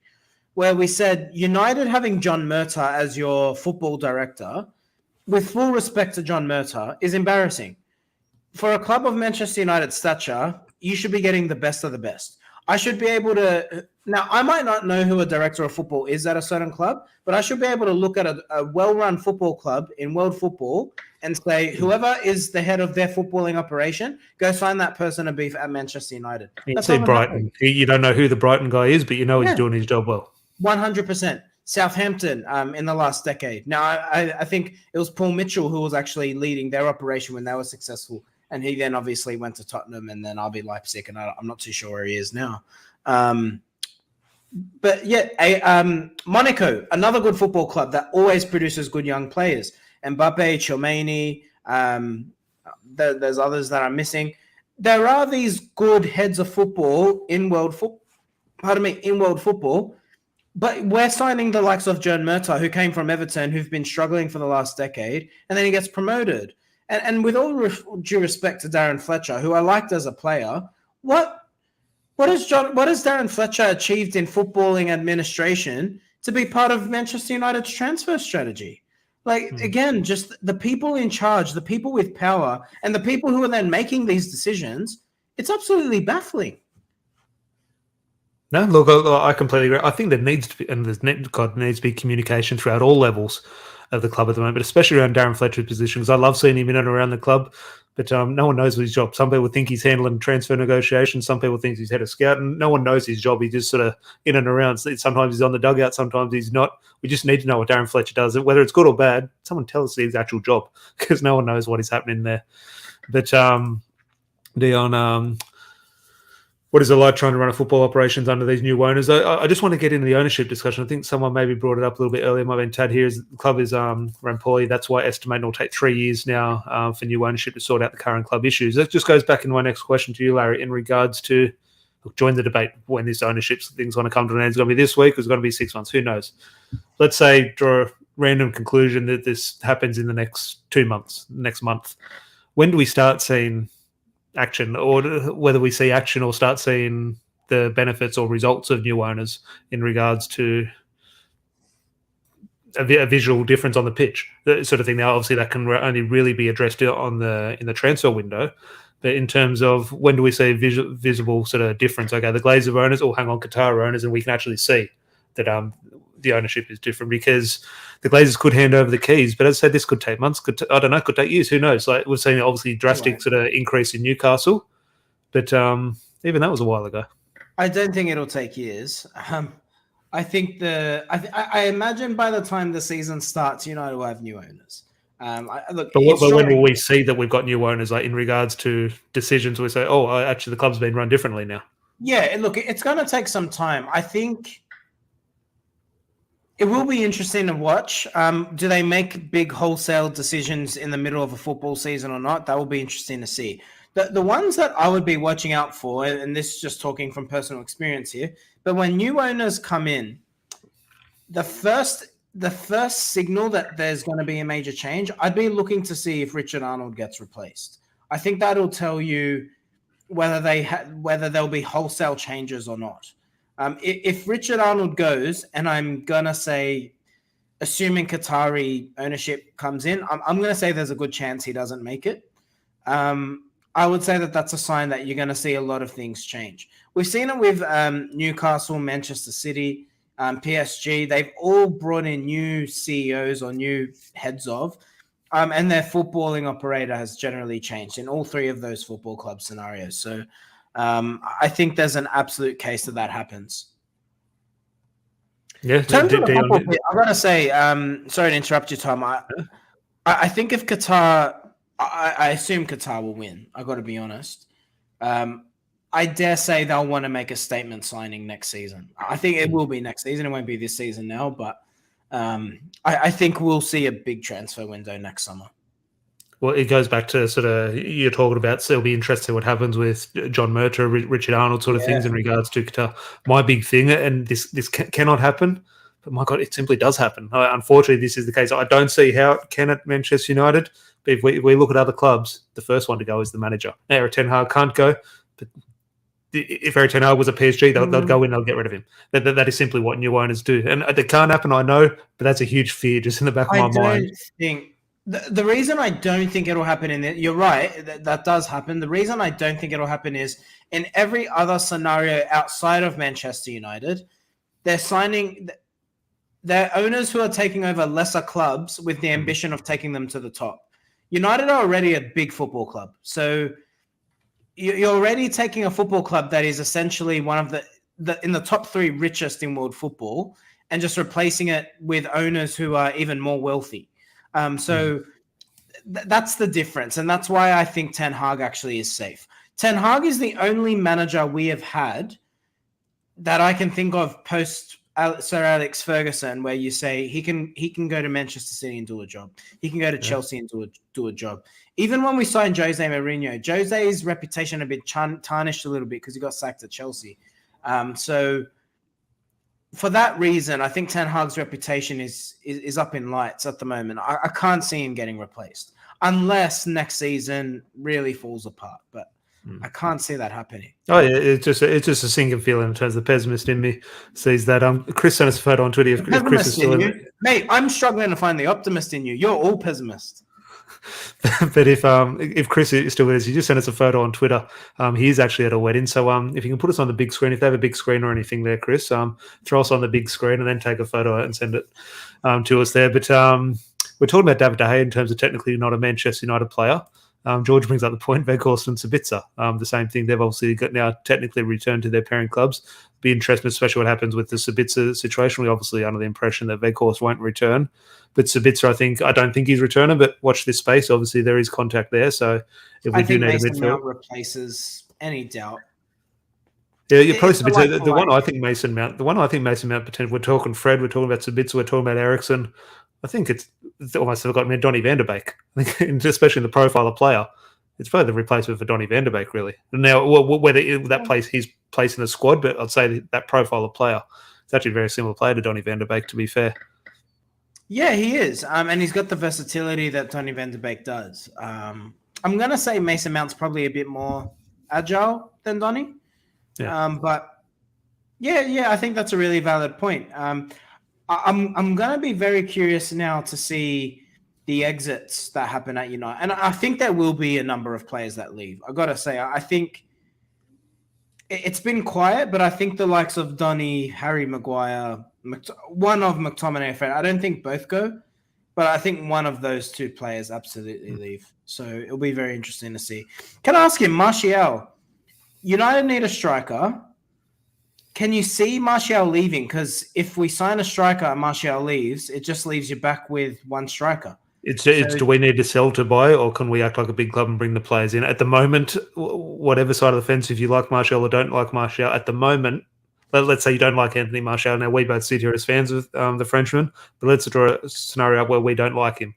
where we said United having John Murtagh as your football director, with full respect to John Murtagh, is embarrassing. For a club of Manchester United stature, you should be getting the best of the best. I should be able to... Now, I might not know who a director of football is at a certain club, but I should be able to look at a well-run football club in world football and say, whoever is the head of their footballing operation, go sign that person a beef at Manchester United. You see Brighton. You don't know who the Brighton guy is, but you know he's doing his job well. 100%. Southampton in the last decade. Now, I think it was Paul Mitchell who was actually leading their operation when they were successful. And he then obviously went to Tottenham and then RB Leipzig, and I'm not too sure where he is now. But yeah, Monaco, another good football club that always produces good young players. Mbappe, Tchouameni, there's others that I'm missing. There are these good heads of football in world football, but we're signing the likes of John Murtagh, who came from Everton, who've been struggling for the last decade, and then he gets promoted. And with all due respect to Darren Fletcher, who I liked as a player, what What has Darren Fletcher achieved in footballing administration to be part of Manchester United's transfer strategy? Like, again, just the people in charge, the people with power, and the people who are then making these decisions, it's absolutely baffling. No, look, I completely agree. I think there needs to be, and needs to be communication throughout all levels of the club at the moment, but especially around Darren Fletcher's position, because I love seeing him in and around the club, but no one knows his job. Some people think he's handling transfer negotiations. Some people think he's head of scout, and no one knows his job. He's just sort of in and around. Sometimes he's on the dugout, sometimes he's not. We just need to know what Darren Fletcher does. Whether it's good or bad, someone tell us his actual job, because no one knows what is happening there. But Dion, what is it like trying to run a football operations under these new owners? I just want to get into the ownership discussion. I think someone maybe brought it up a little bit earlier. My man Tad here is the club is run poorly. That's why estimating will take 3 years now for new ownership to sort out the current club issues. That just goes back into my next question to you, Larry, in regards to join the debate when this ownership thing's going to come to an end. It's going to be this week or it's going to be 6 months. Who knows? Let's say draw a random conclusion that this happens in the next 2 months, next month. When do we start seeing action, or whether we see action or start seeing the benefits or results of new owners in regards to a visual difference on the pitch, that sort of thing? Now, obviously, that can only really be addressed in the transfer window. But in terms of when do we see a visible sort of difference? Okay, the Glazer owners, or hang on, Qatar owners, and we can actually see that the ownership is different, because the Glazers could hand over the keys, but as I said, this could take months. Could take years. Who knows? Like, we've seen obviously drastic sort of increase in Newcastle, but even that was a while ago. I don't think it'll take years. I think I imagine by the time the season starts, United will have new owners. But when will we see that we've got new owners? Like, in regards to decisions, we say, "Oh, actually, the club's been run differently now." Yeah, look, it's going to take some time. I think it will be interesting to watch. Do they make big wholesale decisions in the middle of a football season or not? That will be interesting to see. The ones that I would be watching out for, and this is just talking from personal experience here, but when new owners come in, the first signal that there's going to be a major change, I'd be looking to see if Richard Arnold gets replaced. I think that'll tell you whether there'll be wholesale changes or not. If Richard Arnold goes, and I'm going to say, assuming Qatari ownership comes in, I'm going to say there's a good chance he doesn't make it. I would say that that's a sign that you're going to see a lot of things change. We've seen it with Newcastle, Manchester City, PSG. They've all brought in new CEOs or new heads of, and their footballing operator has generally changed in all three of those football club scenarios. So I think there's an absolute case that happens. Yeah, in terms of the football bit, I'm going to say, sorry to interrupt you, Tom. I think if Qatar, I assume Qatar will win. I got to be honest. I dare say they'll want to make a statement signing next season. I think it will be next season. It won't be this season now, but I think we'll see a big transfer window next summer. Well, it goes back to sort of, you're talking about, so it'll be interesting what happens with John Murtough, Richard Arnold sort of things in regards to Qatar. My big thing, and this cannot happen, but my God, it simply does happen. Unfortunately, this is the case. I don't see how it can at Manchester United, but if we look at other clubs, the first one to go is the manager. Now, Erik ten Hag can't go, but if Erik ten Hag was a PSG, they'll go in, they'll get rid of him. That is simply what new owners do. And it can't happen, I know, but that's a huge fear just in the back of my mind. The reason I don't think it'll happen you're right, that does happen. The reason I don't think it'll happen is in every other scenario outside of Manchester United, they're signing their owners who are taking over lesser clubs with the ambition of taking them to the top. United are already a big football club. So you're already taking a football club that is essentially one of the in the top three richest in world football and just replacing it with owners who are even more wealthy. That's the difference. And that's why I think Ten Hag actually is safe. Ten Hag is the only manager we have had that I can think of post Sir Alex Ferguson, where you say he can go to Manchester City and do a job. He can go to Chelsea and do a job. Even when we signed Jose Mourinho, Jose's reputation had been tarnished a little bit because he got sacked at Chelsea. So for that reason, I think Ten Hag's reputation is up in lights at the moment. I can't see him getting replaced unless next season really falls apart. But I can't see that happening. Oh yeah, it's just a sinking feeling in terms of the pessimist in me sees that. Chris sent us a photo on Twitter. If Chris is still in you, mate, I'm struggling to find the optimist in you. You're all pessimist. But if Chris is still with us, he just sent us a photo on Twitter. He is actually at a wedding, so if you can put us on the big screen, if they have a big screen or anything there, Chris, throw us on the big screen and then take a photo and send it to us there. But we're talking about David De Gea in terms of technically not a Manchester United player. George brings up the point, Weghorst and Sabitzer. The same thing. They've obviously got now technically returned to their parent clubs. Be interesting, especially what happens with the Sabitzer situation. We're obviously under the impression that Weghorst won't return. But Sabitzer, I don't think he's returning, but watch this space. Obviously, there is contact there. So if we do need Mason a midfield. Mount replaces any doubt. Yeah, you're probably Sabitzer. The one I think Mason Mount potentially, we're talking Fred, we're talking about Sabitzer, we're talking about Ericsson. I think it's almost forgotten me, Donny van de Beek. I think, especially in the profile of player, it's probably the replacement for Donny van de Beek, really. Now, whether he's placed in the squad, but I'd say that profile of player, it's actually a very similar player to Donny van de Beek, to be fair. Yeah, he is. And he's got the versatility that Donny van de Beek does. I'm going to say Mason Mount's probably a bit more agile than Donny. Yeah. But yeah, I think that's a really valid point. I'm going to be very curious now to see the exits that happen at United. And I think there will be a number of players that leave. I got to say, I think it's been quiet, but I think the likes of Donny, Harry Maguire, one of McTominay, Fred, I don't think both go, but I think one of those two players absolutely leave. So it'll be very interesting to see. Can I ask him, Martial, United need a striker. Can you see Martial leaving? Because if we sign a striker and Martial leaves, it just leaves you back with one striker. Do we need to sell to buy, or can we act like a big club and bring the players in? At the moment, whatever side of the fence, if you like Martial or don't like Martial, at the moment, let's say you don't like Anthony Martial. Now, we both sit here as fans of the Frenchman, but let's draw a scenario where we don't like him.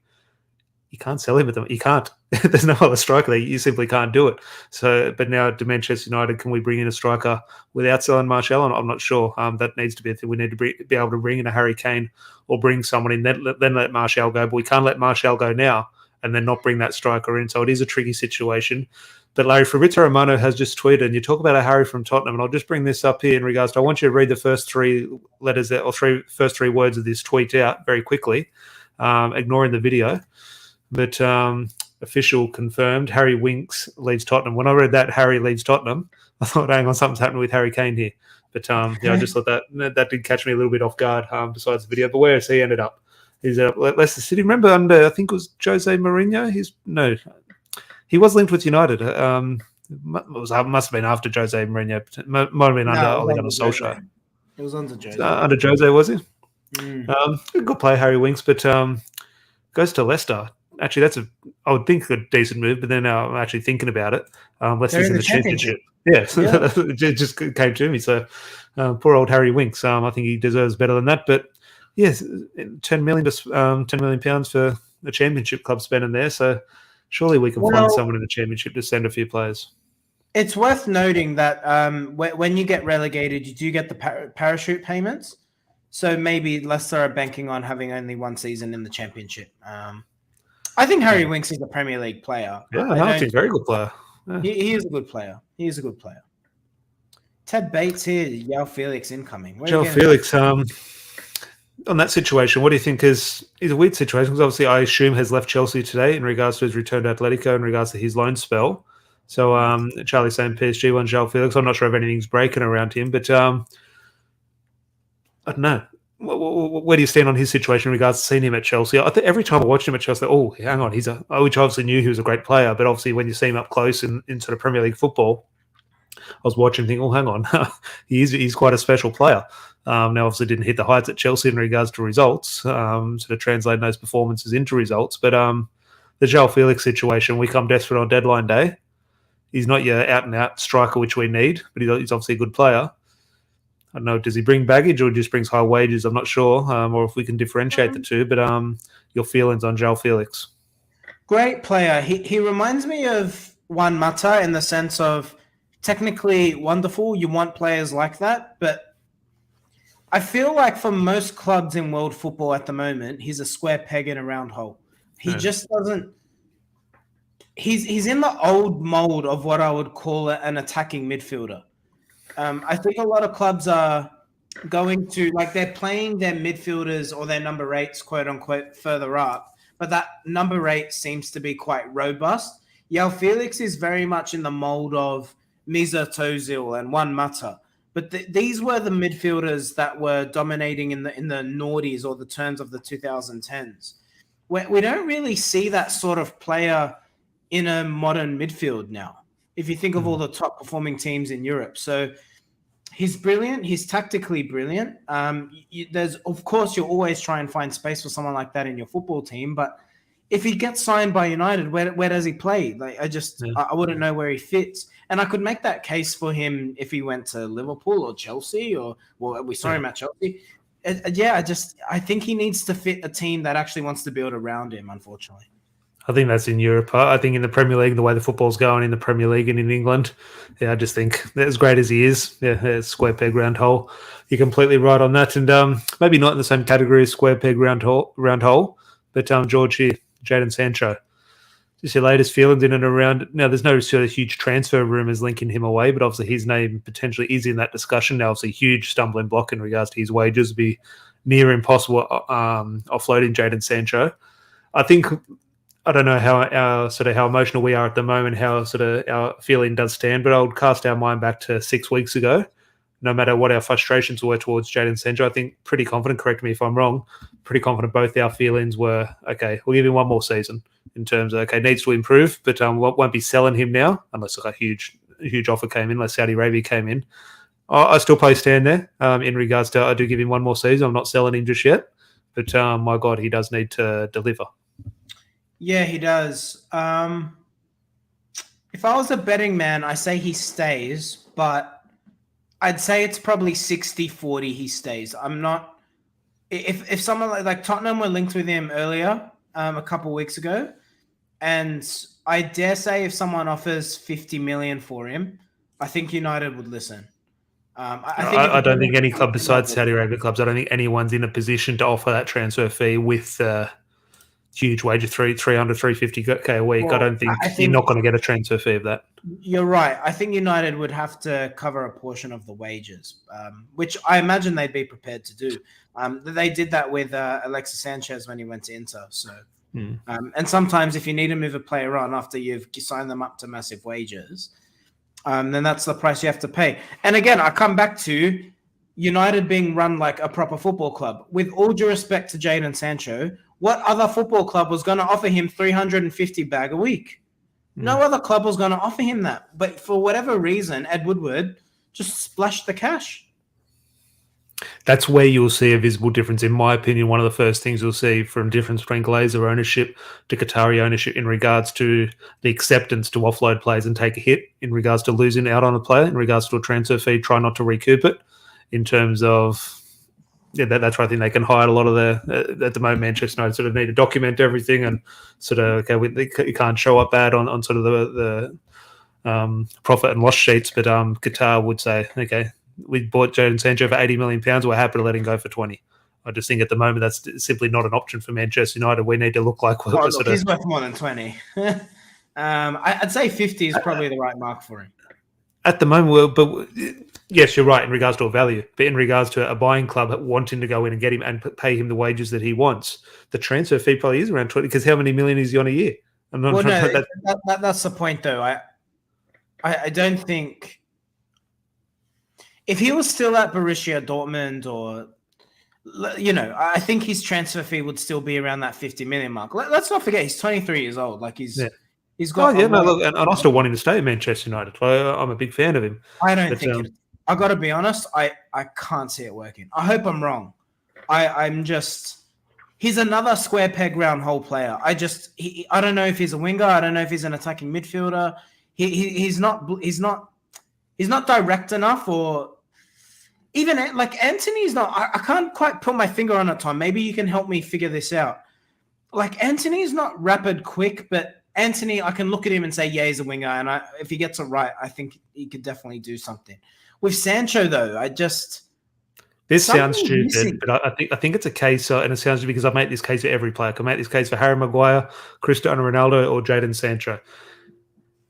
You can't sell him at them. You can't. There's no other striker there. You simply can't do it. So, but now to Manchester United, can we bring in a striker without selling Martial? I'm not sure. That needs to be a thing. We need to be able to bring in a Harry Kane or bring someone in, then let Martial go. But we can't let Martial go now and then not bring that striker in. So it is a tricky situation. But Larry, Fabrizio Romano has just tweeted, and you talk about a Harry from Tottenham, and I'll just bring this up here in regards to, I want you to read the first three letters or first three words of this tweet out very quickly, ignoring the video. But official confirmed, Harry Winks leaves Tottenham. When I read that, Harry leaves Tottenham, I thought, hang on, something's happening with Harry Kane here. But I just thought that did catch me a little bit off guard besides the video. But where has he ended up? He's at Leicester City. Remember under, I think it was Jose Mourinho? He was linked with United. Must have been after Jose Mourinho. Might have been under Ole Gunnar Solskjaer. It was under Jose. Under Jose, was he? Good player, Harry Winks, but goes to Leicester. Actually, I would think a decent move, but then I'm actually thinking about it. Leicester's in the championship. Yeah. It just came to me. So poor old Harry Winks. I think he deserves better than that. But yes, £10 million for the championship club spending there. So surely we can find someone in the championship to send a few players. It's worth noting that when you get relegated, you do get the parachute payments. So maybe Leicester are banking on having only one season in the championship. I think Harry Winks is a Premier League player. Yeah, he's a very good player. Yeah. He is a good player. He is a good player. Ted Bates here, João Felix incoming. João Felix, on that situation, what do you think is a weird situation? Because obviously I assume has left Chelsea today in regards to his return to Atletico, in regards to his loan spell. So Charlie's saying PSG won João Felix. I'm not sure if anything's breaking around him, but I don't know. Where do you stand on his situation in regards to seeing him at Chelsea? I think every time I watched him at Chelsea, hang on, which I obviously knew he was a great player, but obviously when you see him up close in sort of Premier League football, I was watching thinking, hang on, he's quite a special player. Now, obviously didn't hit the heights at Chelsea in regards to results, sort of translating those performances into results. But the João Felix situation, we come desperate on deadline day. He's not your out-and-out striker, which we need, but he's obviously a good player. I don't know, does he bring baggage or just brings high wages? I'm not sure, or if we can differentiate the two. But your feelings on João Felix? Great player. He reminds me of Juan Mata in the sense of technically wonderful. You want players like that, but I feel like for most clubs in world football at the moment, he's a square peg in a round hole. He just doesn't He's in the old mold of what I would call an attacking midfielder. I think a lot of clubs are going to, like, they're playing their midfielders or their number eights, quote unquote, further up, but that number eight seems to be quite robust. Yao Felix is very much in the mold of Misa Tozil and Juan Mata. But these were the midfielders that were dominating in the noughties or the turns of the 2010s. We don't really see that sort of player in a modern midfield now, if you think of all the top performing teams in Europe. So he's brilliant. He's tactically brilliant. There's, of course, you'll always try and find space for someone like that in your football team. But if he gets signed by United, where does he play? Like, I wouldn't know where he fits. And I could make that case for him if he went to Liverpool or Chelsea, or, well, we saw him at Chelsea. I think he needs to fit a team that actually wants to build around him, unfortunately. I think that's in Europe. I think in the Premier League, the way the football's going in the Premier League and in England, I just think as great as he is, square peg, round hole. You're completely right on that. And maybe not in the same category as square peg, round hole, but George here, Jadon Sancho. Just your latest feelings in and around. Now, there's no sort of huge transfer rumours linking him away, but obviously his name potentially is in that discussion. Now, obviously, a huge stumbling block in regards to his wages would be near impossible offloading Jadon Sancho. I think, I don't know how emotional we are at the moment, how sort of our feeling does stand, but I would cast our mind back to 6 weeks ago. No matter what our frustrations were towards Jadon Sancho, I think pretty confident, correct me if I'm wrong, pretty confident both our feelings were, okay, we'll give him one more season in terms of, okay, needs to improve, but won't be selling him now unless a huge offer came in, unless Saudi Arabia came in. I still play stand there in regards to, I do give him one more season. I'm not selling him just yet, but my God, he does need to deliver. Yeah, he does. If I was a betting man, I say he stays, but I'd say it's probably 60-40 he stays. I'm not... If someone like Tottenham were linked with him earlier, a couple of weeks ago, and I dare say if someone offers 50 million for him, I think United would listen. I don't think any club besides Saudi Arabia clubs, I don't think anyone's in a position to offer that transfer fee with huge wage of 350K a week. Well, I don't think you're not going to get a transfer fee of that. You're right. I think United would have to cover a portion of the wages, which I imagine they'd be prepared to do. They did that with Alexis Sanchez when he went to Inter. So, and sometimes if you need to move a player on after you've signed them up to massive wages, then that's the price you have to pay. And again, I come back to United being run like a proper football club. With all due respect to Jadon Sancho, what other football club was going to offer him 350 bag a week? No other club was going to offer him that. But for whatever reason, Ed Woodward just splashed the cash. That's where you'll see a visible difference. In my opinion, one of the first things you'll see from difference between Glazer ownership to Qatari ownership in regards to the acceptance to offload players and take a hit, in regards to losing out on a player, in regards to a transfer fee, try not to recoup it, in terms of... Yeah, that's where I think they can hide a lot of at the moment, Manchester United sort of need to document everything and sort of, okay, you can't show up bad on sort of the profit and loss sheets, but Qatar would say, okay, we bought Jadon Sancho for £80 million, we're happy to let him go for 20. I just think at the moment that's simply not an option for Manchester United. We need to look like we're he's worth more than 20. I'd say 50 is probably the right mark for him. At the moment, but yes, you're right in regards to a value. But in regards to a buying club wanting to go in and get him and pay him the wages that he wants, the transfer fee probably is around 20. Because how many million is he on a year? That's the point, though. I don't think if he was still at Borussia Dortmund or, I think his transfer fee would still be around that 50 million mark. Let's not forget he's 23 years old. Like he's got. And I still want him to stay at Manchester United. I'm a big fan of him. I don't think I got to be honest. I can't see it working. I hope I'm wrong. I'm just. He's another square peg round hole player. I don't know if he's a winger. I don't know if he's an attacking midfielder. He's not direct enough, or even like Anthony's not. I can't quite put my finger on it, Tom. Maybe you can help me figure this out. Like Anthony's not rapid, quick, but Anthony, I can look at him and say, yeah, he's a winger. And if he gets it right, I think he could definitely do something. With Sancho, though, This sounds Something's stupid, missing. but I think it's a case, and it sounds stupid because I make this case for every player. I can make this case for Harry Maguire, Cristiano Ronaldo, or Jadon Sancho.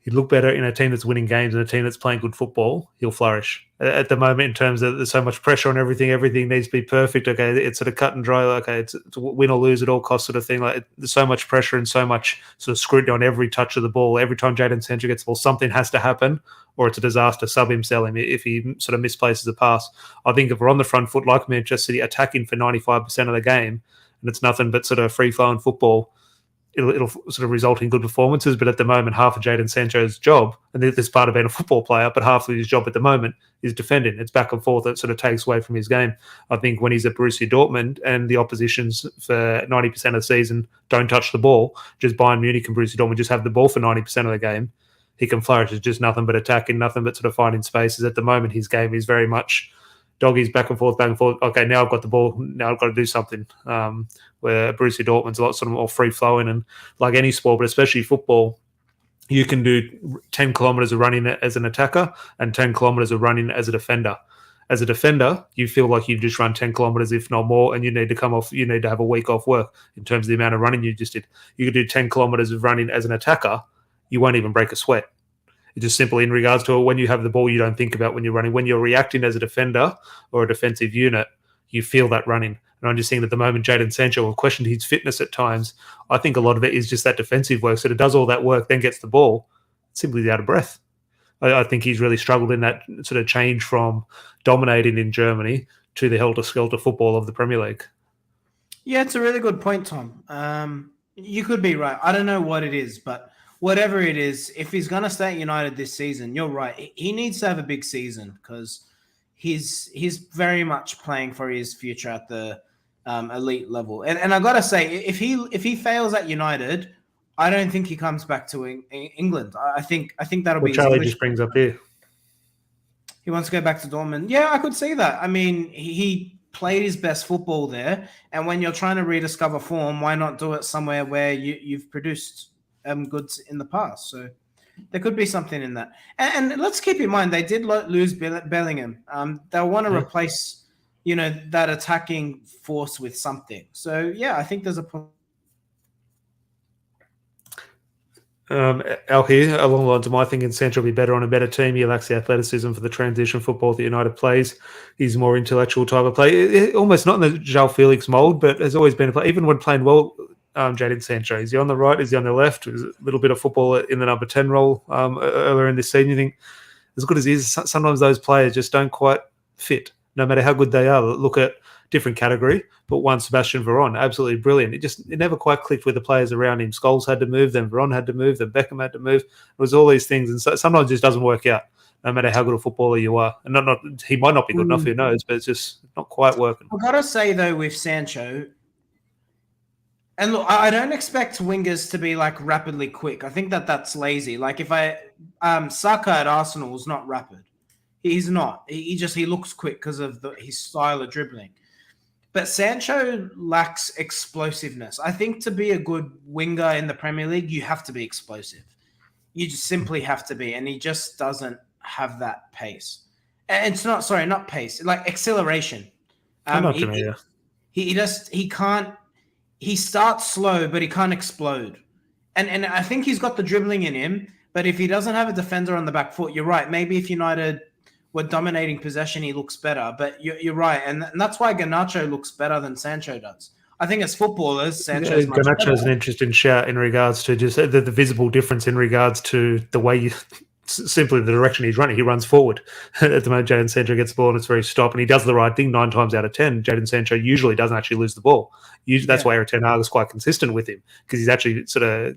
He'd look better in a team that's winning games and a team that's playing good football. He'll flourish. At the moment, in terms of there's so much pressure on everything, everything needs to be perfect. Okay, it's sort of cut and dry. Okay, it's win or lose at all costs sort of thing. Like there's so much pressure and so much sort of scrutiny on every touch of the ball. Every time Jadon Sancho gets the ball, something has to happen, or it's a disaster. Sub him, sell him if he sort of misplaces a pass. I think if we're on the front foot like Manchester City, attacking for 95% of the game, and it's nothing but sort of free flowing football, it'll sort of result in good performances. But at the moment, half of Jadon Sancho's job, and this is part of being a football player, but half of his job at the moment is defending. It's back and forth. It sort of takes away from his game. I think when he's at Borussia Dortmund and the oppositions for 90% of the season don't touch the ball, just Bayern Munich and Borussia Dortmund just have the ball for 90% of the game, he can flourish. It's just nothing but attacking, nothing but sort of finding spaces. At the moment, his game is very much doggies back and forth, back and forth. Okay, now I've got the ball. Now I've got to do something. Where Borussia Dortmund's a lot sort of more free flowing, and like any sport, but especially football, you can do 10 kilometers of running as an attacker and 10 kilometers of running as a defender. As a defender, you feel like you've just run 10 kilometers, if not more, and you need to come off. You need to have a week off work in terms of the amount of running you just did. You could do 10 kilometers of running as an attacker. You won't even break a sweat. It's just simply in regards to when you have the ball, you don't think about when you're running. When you're reacting as a defender or a defensive unit, you feel that running. And I'm just seeing at the moment, Jadon Sancho will question his fitness at times. I think a lot of it is just that defensive work. So it does all that work, then gets the ball, simply out of breath. I think he's really struggled in that sort of change from dominating in Germany to the helter-skelter football of the Premier League. Yeah, it's a really good point, Tom. You could be right. I don't know what it is, but whatever it is, if he's going to stay at United this season, you're right. He needs to have a big season because he's very much playing for his future at the elite level. And I got to say, if he fails at United, I don't think he comes back to England. I think that'll be his Charlie English. just brings up here. He wants to go back to Dortmund. Yeah, I could see that. I mean, he played his best football there, and when you're trying to rediscover form, why not do it somewhere where you've produced goods in the past? So there could be something in that. And let's keep in mind they did lose Bellingham. They'll want to replace, that attacking force with something. So yeah, I think there's a point. Al here, along the lines of my thinking, Sancho will be better on a better team. He lacks the athleticism for the transition football that United plays. He's a more intellectual type of play. Almost not in the João Felix mould, but has always been a play. Even when playing well, Jadon Sancho, is he on the right? Is he on the left? Is a little bit of football in the number 10 role earlier in this season. You think, as good as he is, sometimes those players just don't quite fit, no matter how good they are. Look at different category, but one Sebastian Veron, absolutely brilliant. It never quite clicked with the players around him. Scholes had to move, then Veron had to move, then Beckham had to move. It was all these things, and so sometimes it just doesn't work out, no matter how good a footballer you are. And not he might not be good enough, who knows, but it's just not quite working. I've got to say, though, with Sancho, and look, I don't expect wingers to be like rapidly quick. I think that's lazy. Like if Saka at Arsenal is not rapid. He's not. He looks quick because of his style of dribbling. But Sancho lacks explosiveness. I think to be a good winger in the Premier League, you have to be explosive. You just simply have to be. And he just doesn't have that pace. And it's not pace, like acceleration. He can't. He starts slow, but he can't explode. And I think he's got the dribbling in him. But if he doesn't have a defender on the back foot, you're right. Maybe if United were dominating possession, he looks better. But you're right. And that's why Garnacho looks better than Sancho does. I think as footballers, Sancho's much better. Garnacho's an interesting shout in regards to just the visible difference in regards to the way simply the direction he's running. He runs forward. At the moment, Jadon Sancho gets the ball and it's very stop, and he does the right thing 9 times out of 10. Jadon Sancho usually doesn't actually lose the ball. That's why Erik ten Hag is quite consistent with him, because he's actually sort of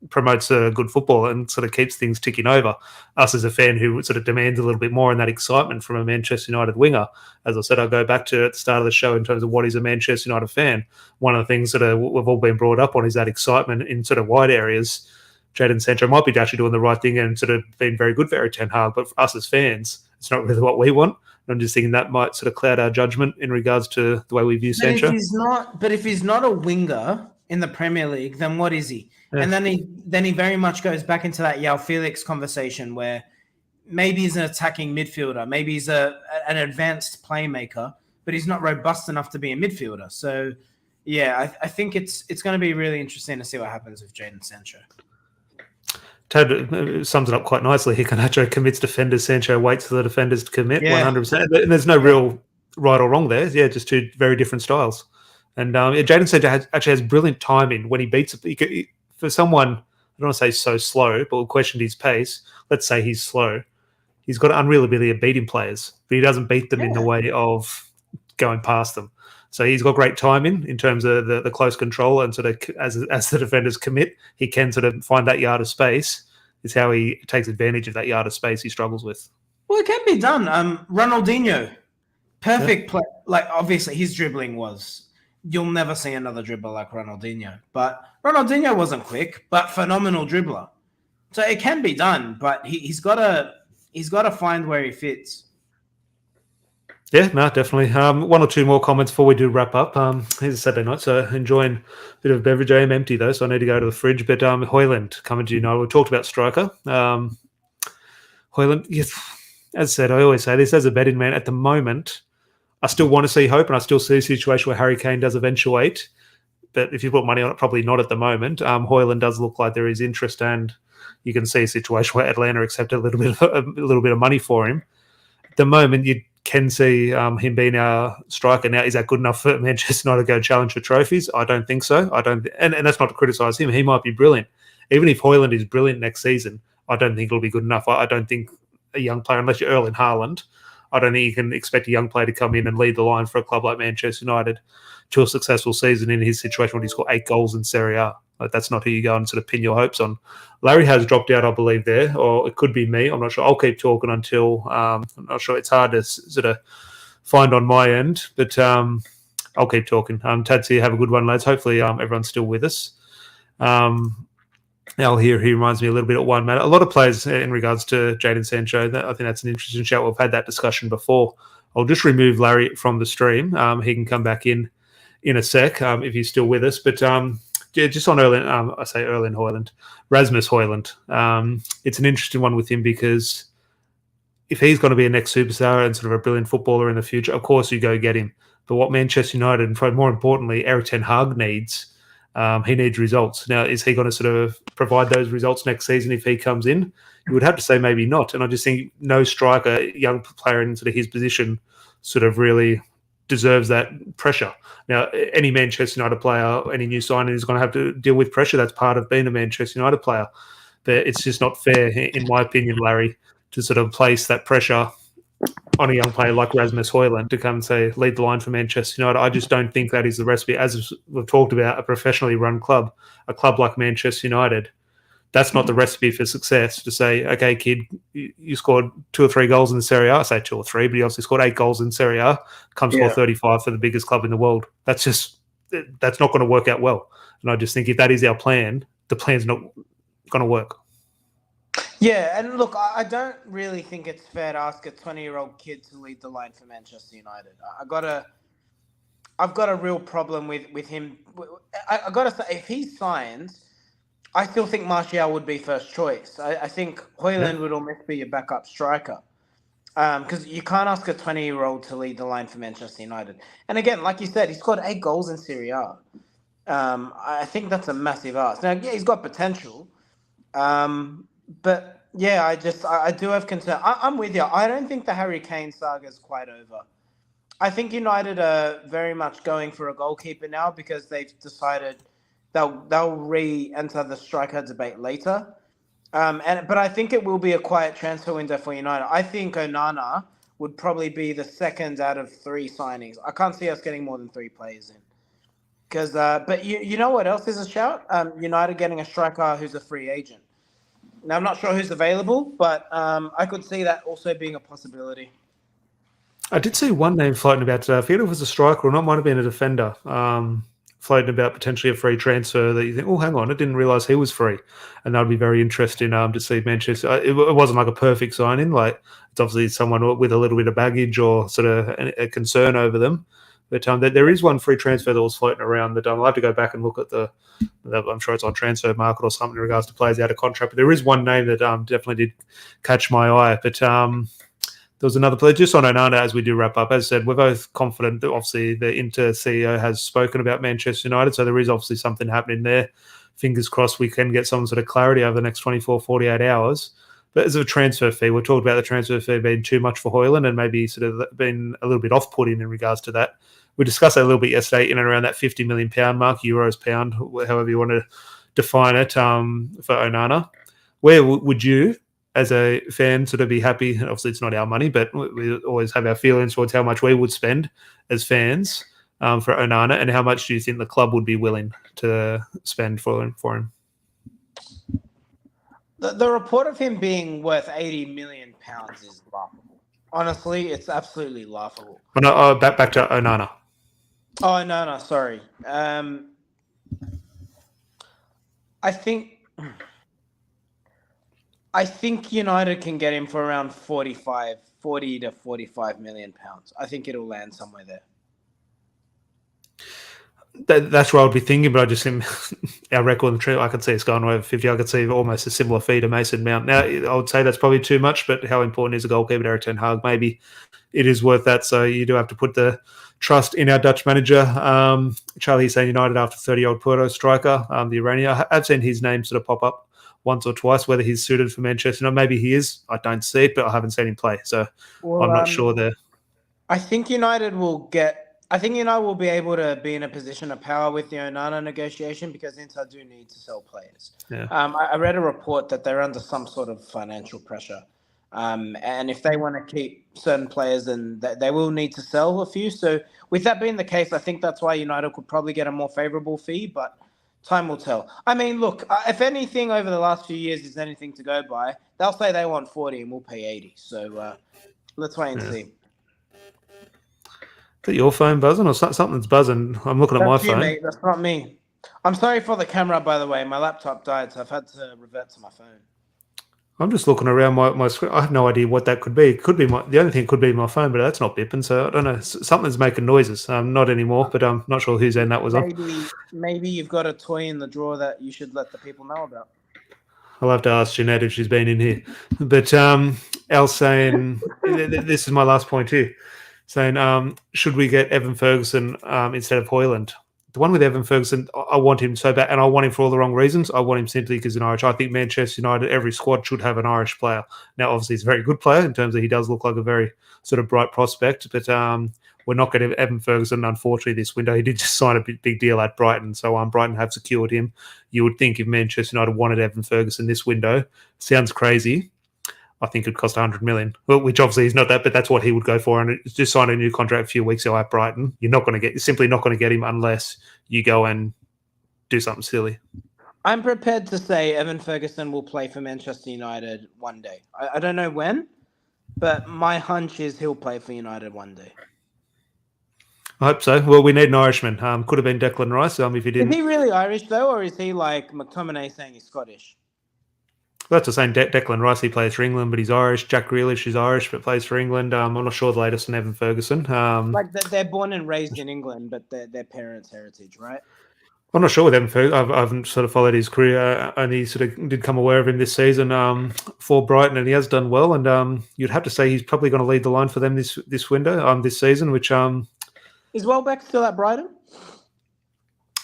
promotes a good football and sort of keeps things ticking over. Us as a fan who sort of demands a little bit more and that excitement from a Manchester United winger. As I said, I'll go back to at the start of the show in terms of what is a Manchester United fan. One of the things that we've all been brought up on is that excitement in sort of wide areas. Jadon Sancho might be actually doing the right thing and sort of being very good for Erik ten Hag, but for us as fans, it's not really what we want. And I'm just thinking that might sort of cloud our judgment in regards to the way we view Sancho. If he's not a winger in the Premier League, then what is he? Yeah. And then he very much goes back into that João Felix conversation where maybe he's an attacking midfielder, maybe he's an advanced playmaker, but he's not robust enough to be a midfielder. So, yeah, I think it's going to be really interesting to see what happens with Jadon Sancho. Tad sums it up quite nicely. He Canacho commits defenders. Sancho waits for the defenders to commit 100%. And there's no real right or wrong there. Yeah, just two very different styles. And Jadon Sancho actually has brilliant timing when he beats. For someone, I don't want to say so slow, but we'll question his pace. Let's say he's slow. He's got an unreal ability of beating players, but he doesn't beat them in the way of going past them. So he's got great timing in terms of the close control, and sort of as the defenders commit, he can sort of find that yard of space. Is how he takes advantage of that yard of space he struggles with. Well, it can be done. Ronaldinho, perfect play. Like, obviously, his dribbling was. You'll never see another dribbler like Ronaldinho. But Ronaldinho wasn't quick, but phenomenal dribbler. So it can be done, but he's got to find where he fits. Yeah, no, definitely. One or two more comments before we do wrap up. Here's a Saturday night, so enjoying a bit of beverage. I am empty though, so I need to go to the fridge. But Højlund coming to United. We talked about striker. Højlund, yes, as I said, I always say this as a betting man. At the moment, I still want to see hope, and I still see a situation where Harry Kane does eventuate. But if you put money on it, probably not at the moment. Højlund does look like there is interest, and you can see a situation where Atlanta accepted a little bit of money for him. At the moment, you can see him being our striker. Now, is that good enough for Manchester United to go challenge for trophies? I don't think so. And that's not to criticise him. He might be brilliant. Even if Højlund is brilliant next season, I don't think it'll be good enough. I don't think a young player, unless you're Erling Haaland, I don't think you can expect a young player to come in and lead the line for a club like Manchester United to a successful season in his situation when he's got 8 goals in Serie A. Like, that's not who you go and sort of pin your hopes on. Larry has dropped out, I believe, there, or it could be me. I'm not sure. I'll keep talking until I'm not sure. It's hard to sort of find on my end, but I'll keep talking. Tadsy, have a good one, lads. Hopefully everyone's still with us. Al here, he reminds me a little bit of one man. A lot of players in regards to Jadon Sancho. I think that's an interesting shout. We've had that discussion before. I'll just remove Larry from the stream. He can come back in a sec if he's still with us. But yeah, just on Erling Højlund, Rasmus Højlund. It's an interesting one with him because if he's going to be a next superstar and sort of a brilliant footballer in the future, of course you go get him. But what Manchester United, and probably more importantly, Erik ten Hag needs, he needs results. Now, is he going to sort of provide those results next season if he comes in? You would have to say maybe not. And I just think no striker, young player in sort of his position, sort of really deserves that pressure. Now, any Manchester United player, any new signing is going to have to deal with pressure. That's part of being a Manchester United player. But it's just not fair, in my opinion, Larry, to sort of place that pressure on a young player like Rasmus Højlund to come and say, lead the line for Manchester United. I just don't think that is the recipe. As we've talked about, a professionally run club, a club like Manchester United, that's not the recipe for success. To say, okay, kid, you scored 2 or 3 goals in the Serie A. I say 2 or 3, but he obviously scored 8 goals in Serie A. Come score 35 for the biggest club in the world. That's not going to work out well. And I just think if that is our plan, the plan's not going to work. Yeah, and look, I don't really think it's fair to ask a 20-year-old kid to lead the line for Manchester United. I've got a real problem with him. I got to say, if he signs, I still think Martial would be first choice. I think Højlund would almost be your backup striker. Because you can't ask a 20-year-old to lead the line for Manchester United. And again, like you said, he scored 8 goals in Serie A. I think that's a massive ask. Now, yeah, he's got potential. But yeah, I do have concern. I'm with you. I don't think the Harry Kane saga is quite over. I think United are very much going for a goalkeeper now because they've decided they'll re-enter the striker debate later. But I think it will be a quiet transfer window for United. I think Onana would probably be the second out of 3 signings. I can't see us getting more than 3 players in. But you know what else is a shout? United getting a striker who's a free agent. Now, I'm not sure who's available, but I could see that also being a possibility. I did see one name floating about today. I forget if it was a striker or not, might have been a defender, floating about potentially a free transfer that you think, oh, hang on, I didn't realise he was free. And that would be very interesting to see Manchester. It wasn't like a perfect signing. Like, it's obviously someone with a little bit of baggage or sort of a concern over them. But there is one free transfer that was floating around that I'll have to go back and look at I'm sure it's on Transfer Market or something in regards to players out of contract. But there is one name that definitely did catch my eye. But There was another player just on Onana as we do wrap up. As I said, we're both confident that obviously the Inter CEO has spoken about Manchester United, so there is obviously something happening there. Fingers crossed we can get some sort of clarity over the next 24, 48 hours. But as a transfer fee, we're talking about the transfer fee being too much for Højlund and maybe sort of been a little bit off-putting in regards to that. We discussed that a little bit yesterday in and around that £50 million mark, euros, pound, however you want to define it, for Onana. Where would you, as a fan, sort of be happy? Obviously, it's not our money, but we always have our feelings towards how much we would spend as fans for Onana, and how much do you think the club would be willing to spend for him? The report of him being worth £80 million is laughable. Honestly, it's absolutely laughable. Oh, no, back to Onana. Oh, no, sorry. I think United can get him for around 40 to 45 million pounds. I think it'll land somewhere there. That's what I would be thinking, but I just think our record in the trip, I could see it's going over 50. I could see almost a similar fee to Mason Mount. Now, I would say that's probably too much, but how important is a goalkeeper to Erik ten Hag? Maybe it is worth that. So you do have to put the trust in our Dutch manager. Charlie saying United after 30-year-old Porto striker, the Iranian. I've seen his name sort of pop up once or twice, whether he's suited for Manchester. No, maybe he is. I don't see it, but I haven't seen him play. So I'm not sure there. I think United will be able to be in a position of power with the Onana negotiation because Inter do need to sell players. Yeah. I read a report that they're under some sort of financial pressure. And if they want to keep certain players, then they will need to sell a few. So with that being the case, I think that's why United could probably get a more favourable fee, but time will tell. I mean, look, if anything over the last few years is anything to go by, they'll say they want 40 and we'll pay 80. So let's wait and see. Is that your phone buzzing or something's buzzing? I'm looking at my phone. Mate. That's not me. I'm sorry for the camera, by the way. My laptop died, so I've had to revert to my phone. I'm just looking around my screen. I have no idea what that could be. It could be the only thing could be my phone, but that's not bipping. So I don't know. Something's making noises. Not anymore, but I'm not sure whose end that was on. Maybe you've got a toy in the drawer that you should let the people know about. I'll have to ask Jeanette if she's been in here. But Al saying, this is my last point here, saying, should we get Evan Ferguson instead of Højlund? The one with Evan Ferguson, I want him so bad, and I want him for all the wrong reasons. I want him simply because he's an Irish. I think Manchester United, every squad should have an Irish player. Now, obviously, he's a very good player in terms of he does look like a very sort of bright prospect, but we're not going to Evan Ferguson, unfortunately, this window. He did just sign a big deal at Brighton, so Brighton have secured him. You would think if Manchester United wanted Evan Ferguson this window, sounds crazy, I think it would cost 100 million, which obviously is not that, but that's what he would go for. And just signed a new contract a few weeks ago at Brighton. You're simply not going to get him unless you go and do something silly. I'm prepared to say Evan Ferguson will play for Manchester United one day. I don't know when, but my hunch is he'll play for United one day. I hope so. Well, we need an Irishman. Could have been Declan Rice if he didn't. Is he really Irish, though, or is he like McTominay saying he's Scottish? That's the same. Declan Rice, he plays for England, but he's Irish. Jack Grealish is Irish, but plays for England. I'm not sure the latest on Evan Ferguson. They're born and raised in England, but their parents' heritage, right? I'm not sure with Evan Ferguson. I haven't sort of followed his career. Only sort of did come aware of him this season for Brighton, and he has done well. And you'd have to say he's probably going to lead the line for them this window, this season. Which is Welbeck still at Brighton?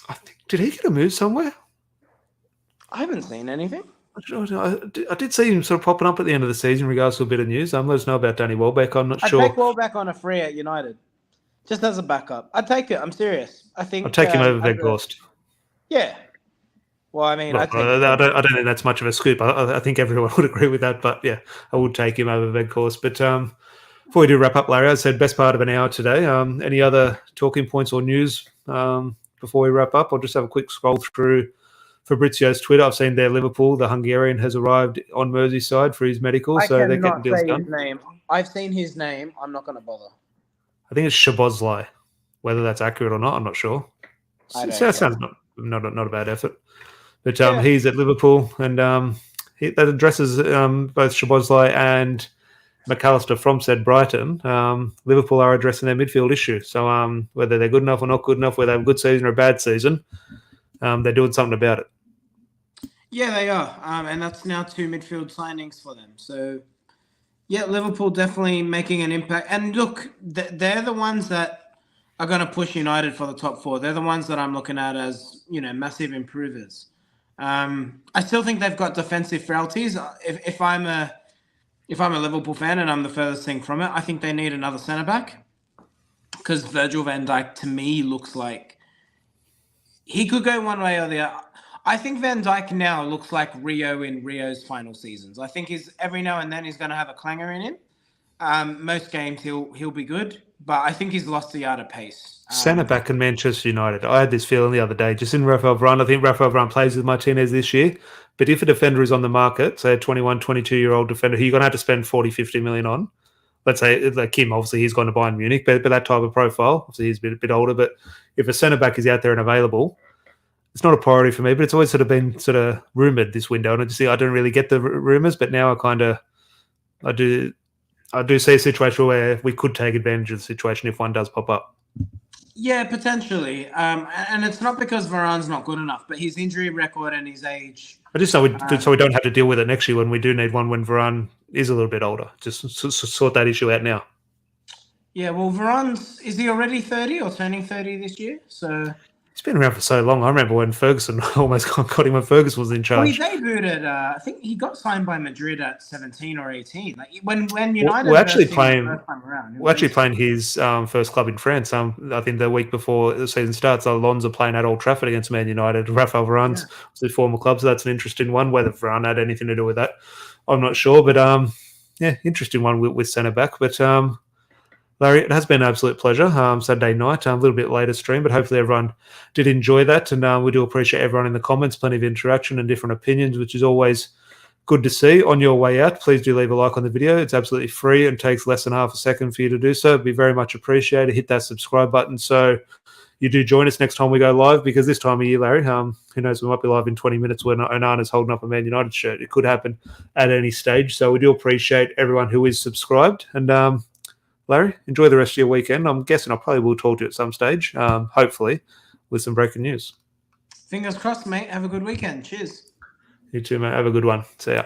I think. Did he get a move somewhere? I haven't seen anything. I did see him sort of popping up at the end of the season in regards to a bit of news. Let us know about Danny Welbeck. I'm not sure. I'd take Welbeck on a free at United, just as a backup. I'd take it. I'm serious. I think I'd take him over Weghorst. Yeah. Well, I mean, I don't think that's much of a scoop. I think everyone would agree with that. But yeah, I would take him over Weghorst. But before we do wrap up, Larry, I said best part of an hour today. Any other talking points or news before we wrap up? I'll just have a quick scroll through Fabrizio's Twitter. I've seen there Liverpool, the Hungarian, has arrived on Merseyside for his medical, so they're getting deals done. His name. I've seen his name. I'm not going to bother. I think it's Szoboszlai. Whether that's accurate or not, I'm not sure. That sounds not a bad effort. But he's at Liverpool, and that addresses both Szoboszlai and McAllister from said Brighton. Liverpool are addressing their midfield issue. So whether they're good enough or not good enough, whether they have a good season or a bad season, they're doing something about it. Yeah, they are. And that's now 2 midfield signings for them. So Yeah, Liverpool definitely making an impact. And look, they're the ones that are going to push United for the top four. They're the ones that I'm looking at as, massive improvers. I still think they've got defensive frailties. If I'm a Liverpool fan and I'm the furthest thing from it, I think they need another centre back because Virgil van Dijk to me looks like he could go one way or the other. I think Van Dijk now looks like Rio in Rio's final seasons. I think he's every now and then he's going to have a clanger in him. Most games he'll be good, but I think he's lost a yard of pace. Centre back in Manchester United. I had this feeling the other day, just in Rafael Varane. I think Rafael Varane plays with Martinez this year. But if a defender is on the market, say a 21, 22-year-old defender who you're going to have to spend 40, 50 million on, let's say like Kim, obviously he's gone to Bayern Munich, but that type of profile, obviously he's a bit older. But if a centre back is out there and available, it's not a priority for me. But it's always sort of been sort of rumoured this window, and I don't really get the rumours. But now I do see a situation where we could take advantage of the situation if one does pop up. Yeah, potentially. And it's not because Varane's not good enough, but his injury record and his age. I just so we don't have to deal with it next year when we do need one when Varane is a little bit older. Just sort that issue out now. Yeah, well, is he already 30 or turning 30 this year? So he's been around for so long. I remember when Ferguson almost got him when Ferguson was in charge. Well, he debuted I think he got signed by Madrid at 17 or 18. Like when United we're actually playing his first club in France. I think the week before the season starts, Alonso playing at Old Trafford against Man United. Rafael Varane's his former club, so that's an interesting one. Whether Varane had anything to do with that, I'm not sure. But interesting one with centre back. But Larry, it has been an absolute pleasure. Saturday night, a little bit later stream, but hopefully everyone did enjoy that. And we do appreciate everyone in the comments, plenty of interaction and different opinions, which is always good to see. On your way out, please do leave a like on the video. It's absolutely free and takes less than half a second for you to do so. It'd be very much appreciated. Hit that subscribe button so you do join us next time we go live, because this time of year, Larry, who knows, we might be live in 20 minutes when Onana's holding up a Man United shirt. It could happen at any stage. So we do appreciate everyone who is subscribed. And Larry, enjoy the rest of your weekend. I'm guessing I probably will talk to you at some stage, hopefully, with some breaking news. Fingers crossed, mate. Have a good weekend. Cheers. You too, mate. Have a good one. See ya.